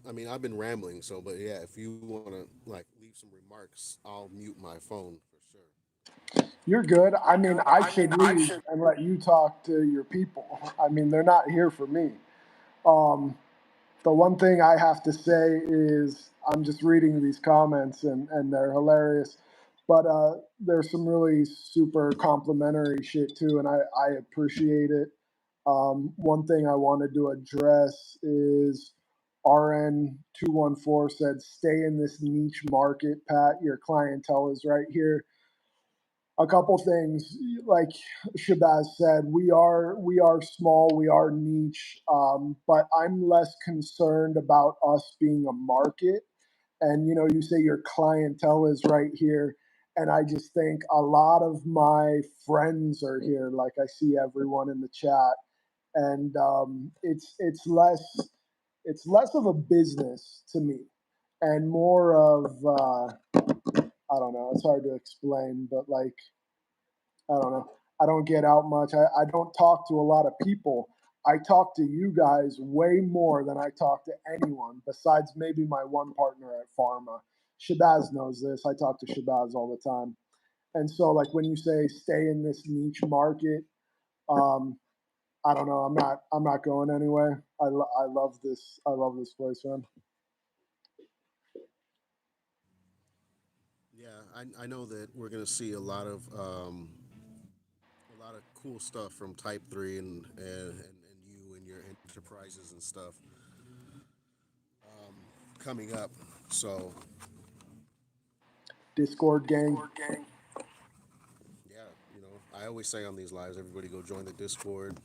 I mean, I've been rambling, so, but yeah, if you want to, like, leave some remarks, I'll mute my phone for sure. You're good. I mean, I should leave and let you talk to your people. I mean, they're not here for me. Um, the one thing I have to say is I'm just reading these comments and they're hilarious. But there's some really super complimentary shit too, and I appreciate it. One thing I wanted to address is RN214 said, stay in this niche market, Pat. Your clientele is right here. A couple things, like Shabazz said, we are small, we are niche, but I'm less concerned about us being a market. And you say your clientele is right here, and I just think a lot of my friends are here. Like I see everyone in the chat, and it's less of a business to me, and more of I don't know. It's hard to explain, but like I don't know. I don't get out much. I don't talk to a lot of people. I talk to you guys way more than I talk to anyone besides maybe my one partner at Pharma. Shabazz knows this. I talk to Shabazz all the time. And so, like, when you say stay in this niche market, um, I don't know. I'm not going anywhere. I love this. I love this place, man. Yeah, I know that we're gonna see a lot of cool stuff from Type Three and you and your enterprises and stuff coming up. So Discord gang. Yeah, I always say on these lives, everybody go join the Discord.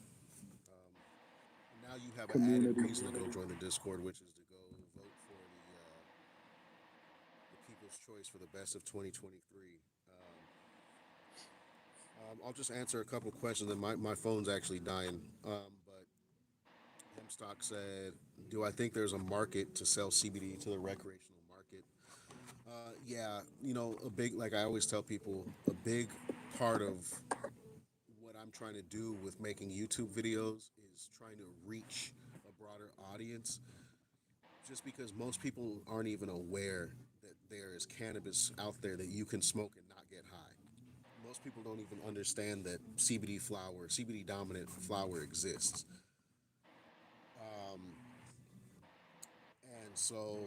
Now you have an added Community. reason to go join the Discord, which is to go vote for the People's Choice for the best of 2023. I'll just answer a couple questions. And my phone's actually dying. But Hemstock said, "Do I think there's a market to sell CBD to the recreational market?" Yeah, a big, like I always tell people, a big part of what I'm trying to do with making YouTube videos is trying to reach a broader audience. Just because most people aren't even aware that there is cannabis out there that you can smoke and not get high. Most people don't even understand that CBD dominant flower exists. Um, and so,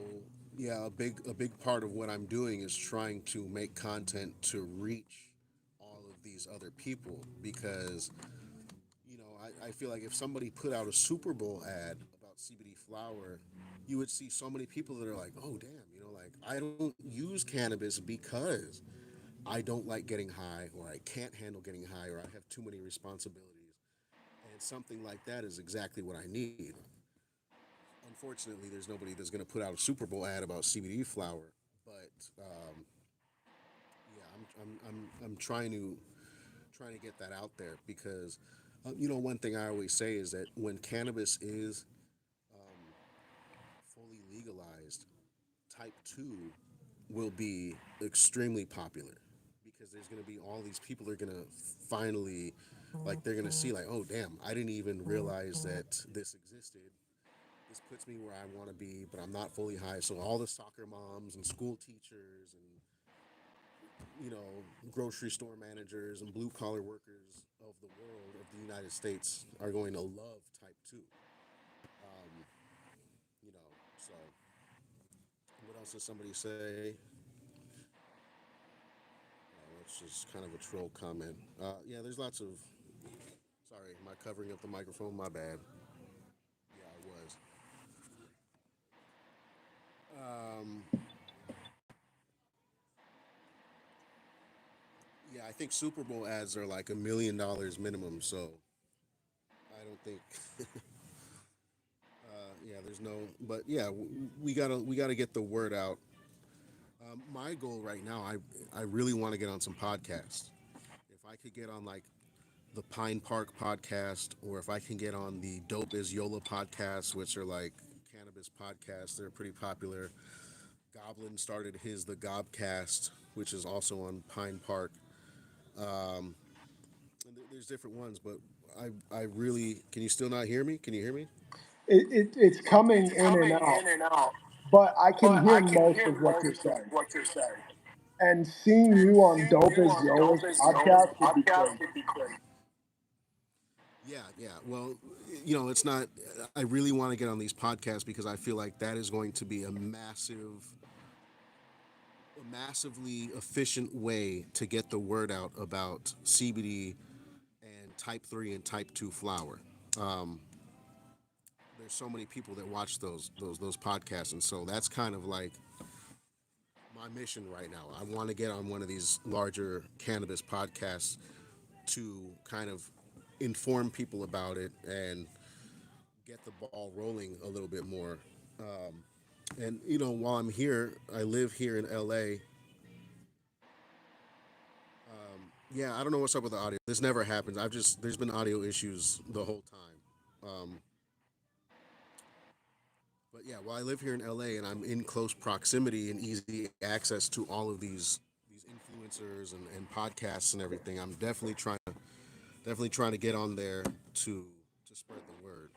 yeah, a big part of what I'm doing is trying to make content to reach all of these other people because I feel like if somebody put out a Super Bowl ad about CBD flower, you would see so many people that are like, oh, damn, like I don't use cannabis because I don't like getting high or I can't handle getting high or I have too many responsibilities. And something like that is exactly what I need. Unfortunately, there's nobody that's going to put out a Super Bowl ad about CBD flower, but yeah, I'm trying to get that out there because one thing I always say is that when cannabis is fully legalized, type 2 will be extremely popular because there's going to be all these people are going to finally, like, they're going to see, like, oh, damn, I didn't even realize that this existed. This puts me where I want to be, but I'm not fully high. So all the soccer moms and school teachers and grocery store managers and blue collar workers of the world of the United States are going to love type 2. So what else does somebody say? It's just kind of a troll comment. Yeah, there's lots of. Sorry, am I covering up the microphone? My bad. Yeah, I was. Yeah, I think Super Bowl ads are like $1 million minimum, so I don't think. Yeah, there's no. But yeah, we gotta get the word out. My goal right now, I really want to get on some podcasts. If I could get on like the Pine Park podcast, or if I can get on the Dope is Yola podcast, which are like cannabis podcasts, they're pretty popular. Goblin started his The Gobcast, which is also on Pine Park. And there's different ones, but I really, can you still not hear me? Can you hear me? It's coming in and out, but I can hear most of what you're saying. And seeing you on Dope as Yola's podcast would be crazy. Yeah. Well, it's not. I really want to get on these podcasts because I feel like that is going to be a massively efficient way to get the word out about CBD and type 3 and type 2 flower. There's so many people that watch those podcasts, and so that's kind of like my mission right now. I want to get on one of these larger cannabis podcasts to kind of inform people about it and get the ball rolling a little bit more. And while I'm here, I live here in LA. Yeah, I don't know what's up with the audio. This never happens. There's been audio issues the whole time. But yeah, while I live here in LA and I'm in close proximity and easy access to all of these influencers and podcasts and everything, I'm definitely trying to get on there to spread the word.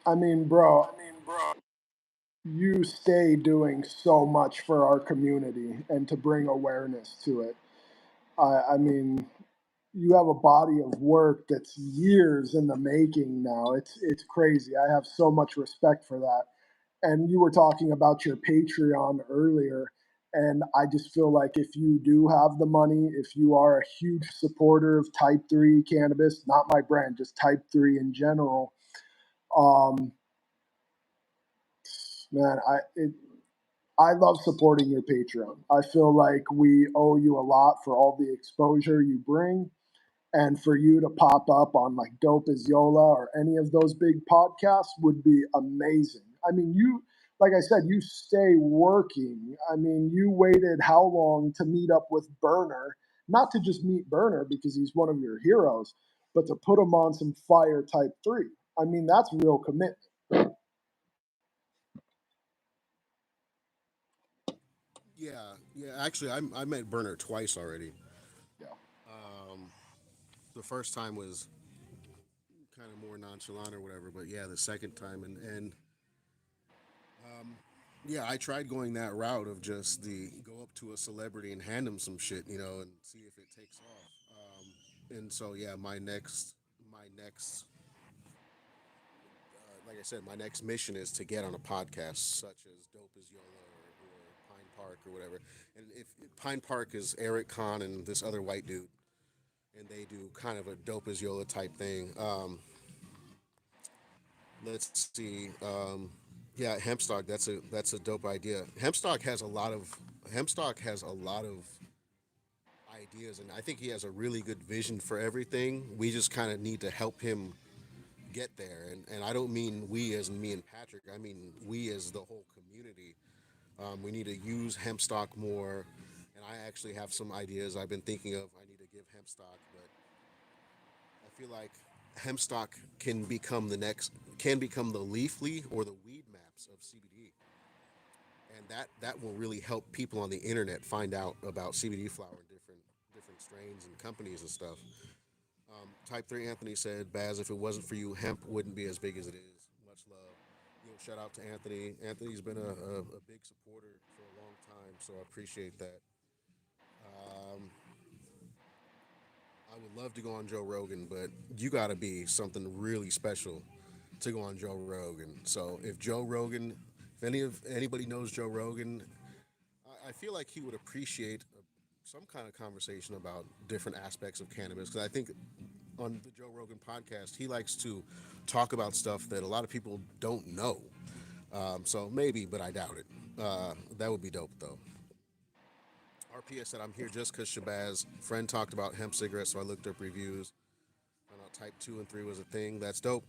I mean, bro, you stay doing so much for our community and to bring awareness to it. I mean, you have a body of work that's years in the making now. It's crazy. I have so much respect for that. And you were talking about your Patreon earlier, and I just feel like if you do have the money, if you are a huge supporter of Type 3 cannabis, not my brand, just Type 3 in general, um, Man, I love supporting your Patreon. I feel like we owe you a lot for all the exposure you bring, and for you to pop up on like Dope as Yola or any of those big podcasts would be amazing. I mean, you, like I said, you stay working. I mean, you waited how long to meet up with Burner, not to just meet Burner because he's one of your heroes, but to put him on some fire type 3. I mean, that's real commitment. Yeah. Actually, I met Burner twice already. Yeah. Um, the first time was kind of more nonchalant or whatever, but yeah, the second time and yeah, I tried going that route of just the go up to a celebrity and hand them some shit, and see if it takes off. And so yeah, my next, like I said, my next mission is to get on a podcast such as Dope as Yola or Pine Park or whatever. And if Pine Park is Eric Kahn and this other white dude, and they do kind of a Dope as Yola type thing. Let's see. Yeah, Hempstock. That's a dope idea. Hempstock has a lot of ideas, and I think he has a really good vision for everything. We just kind of need to help him get there, and I don't mean we as me and Patrick. I mean we as the whole community. We need to use Hempstock more, and I actually have some ideas I've been thinking of. I need to give Hempstock, but I feel like Hempstock can become the Leafly or the Weed Maps of CBD, and that will really help people on the internet find out about CBD flower and different strains and companies and stuff. Type 3 Anthony said, Baz, if it wasn't for you, hemp wouldn't be as big as it is. Much love. Shout out to Anthony. Anthony's been a big supporter for a long time, so I appreciate that. Um, I would love to go on Joe Rogan, but you got to be something really special to go on Joe Rogan. So if Joe Rogan, if anybody knows Joe Rogan, I feel like he would appreciate some kind of conversation about different aspects of cannabis because I think on the Joe Rogan podcast he likes to talk about stuff that a lot of people don't know. So maybe, but I doubt it. That would be dope though. RPS said I'm here just because Shabazz friend talked about hemp cigarettes, so I looked up reviews. Found out type 2 and 3 was a thing. That's dope.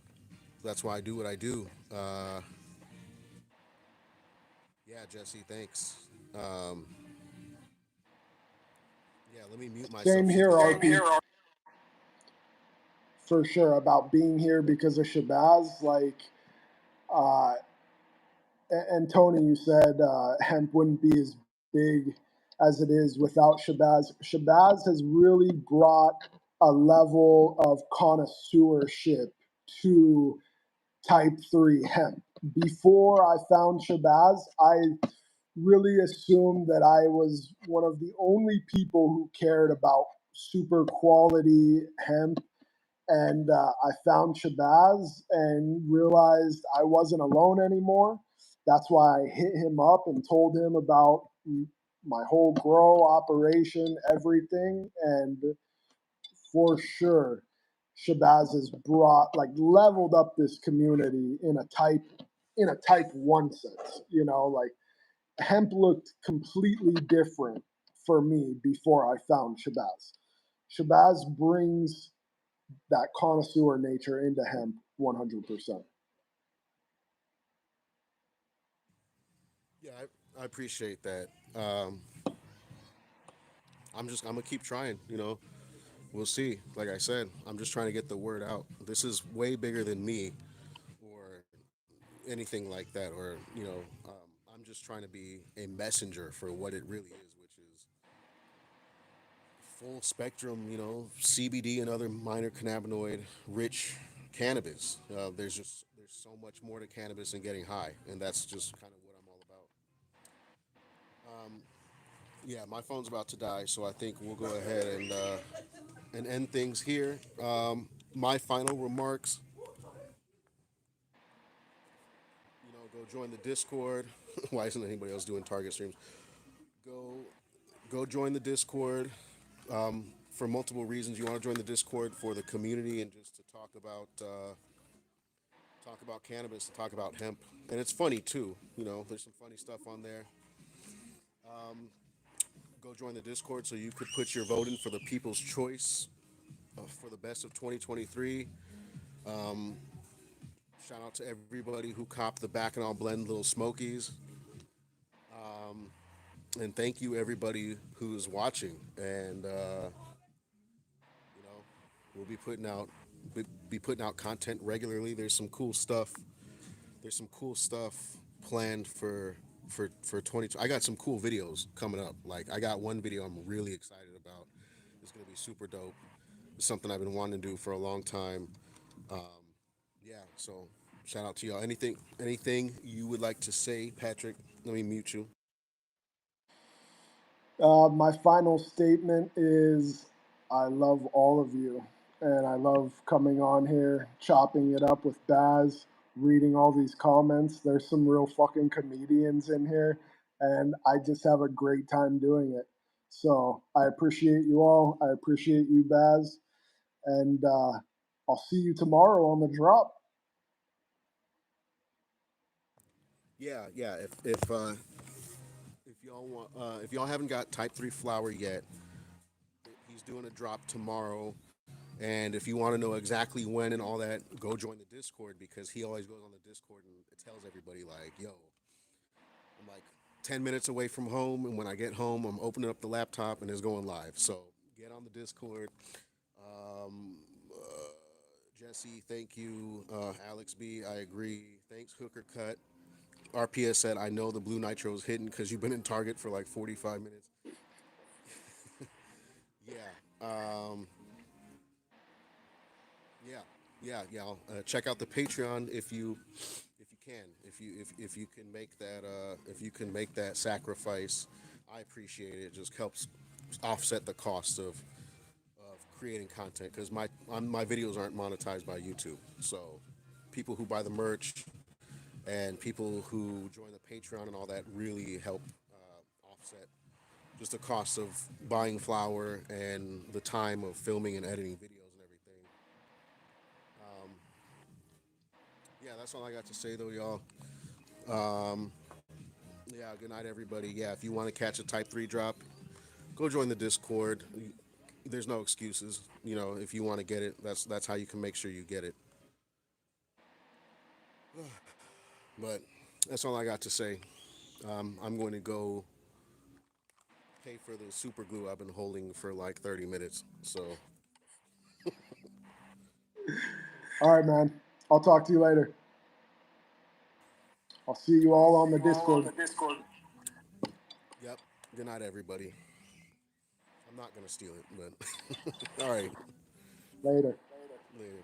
That's why I do what I do. Yeah, Jesse, thanks. Um, yeah, let me mute myself. Same here, RP. For sure, about being here because of Shabazz. Like, uh, and Tony, you said hemp wouldn't be as big as it is without Shabazz. Shabazz has really brought a level of connoisseurship to type 3 hemp. Before I found Shabazz, I really assumed that I was one of the only people who cared about super quality hemp. And I found Shabazz and realized I wasn't alone anymore. That's why I hit him up and told him about my whole grow operation, everything. And for sure, Shabazz has brought like leveled up this community in a type 1 sense. Like hemp looked completely different for me before I found Shabazz. Shabazz brings that connoisseur nature into hemp 100%. Yeah, I appreciate that. I'm gonna keep trying. We'll see. Like I said, I'm just trying to get the word out. This is way bigger than me or anything like that. Or I'm just trying to be a messenger for what it really is, which is full spectrum. CBD and other minor cannabinoid rich cannabis. There's so much more to cannabis than getting high, and that's just kind of what I'm all about. Yeah, my phone's about to die, so I think we'll go ahead and end things here. My final remarks: go join the Discord. Why isn't anybody else doing target streams? Go, go join the Discord. For multiple reasons, you want to join the Discord for the community and just to talk about cannabis and talk about hemp, and it's funny too. You know, there's some funny stuff on there. Go join the Discord so you could put your vote in for the People's Choice for the best of 2023. Shout out to everybody who copped the Bacchanal Blend Little Smokies. And thank you everybody who's watching. And you know, we'll be putting out content regularly. There's some cool stuff. There's some cool stuff planned for 20. I got some cool videos coming up. Like I got one video I'm really excited about. It's gonna be super dope. It's something I've been wanting to do for a long time. Yeah, so shout out to y'all. Anything you would like to say, Patrick? Let me mute you. My final statement is I love all of you, and I love coming on here, chopping it up with Baz, reading all these comments. There's some real fucking comedians in here, and I just have a great time doing it. So I appreciate you all. I appreciate you, Baz, and I'll see you tomorrow on the drop. Yeah. If y'all want, if y'all haven't got Type 3 flower yet, he's doing a drop tomorrow. And if you want to know exactly when and all that, go join the Discord because he always goes on the Discord and tells everybody like, "Yo, I'm like 10 minutes away from home, and when I get home, I'm opening up the laptop and it's going live." So get on the Discord. Um, uh, Jesse, thank you. Alex B, I agree. Thanks, Hooker Cut. RPS said, "I know the blue nitro is hidden because you've been in Target for like 45 minutes." Yeah. Yeah, y'all. Check out the Patreon if you can, if you can make that if you can make that sacrifice. I appreciate it. It just helps offset the cost of creating content because my videos aren't monetized by YouTube. So people who buy the merch and people who join the Patreon and all that really help offset just the cost of buying flour and the time of filming and editing videos and everything. Yeah, that's all I got to say though, y'all. Yeah, good night, everybody. Yeah, if you want to catch a Type 3 drop, go join the Discord. There's no excuses. You know, if you want to get it, that's how you can make sure you get it. But that's all I got to say. I'm going to go pay for the super glue I've been holding for like 30 minutes. So, All right, man. I'll talk to you later. I'll see you all on the Discord. yep. Good night, everybody. I'm not going to steal it, but all right. Later. Later.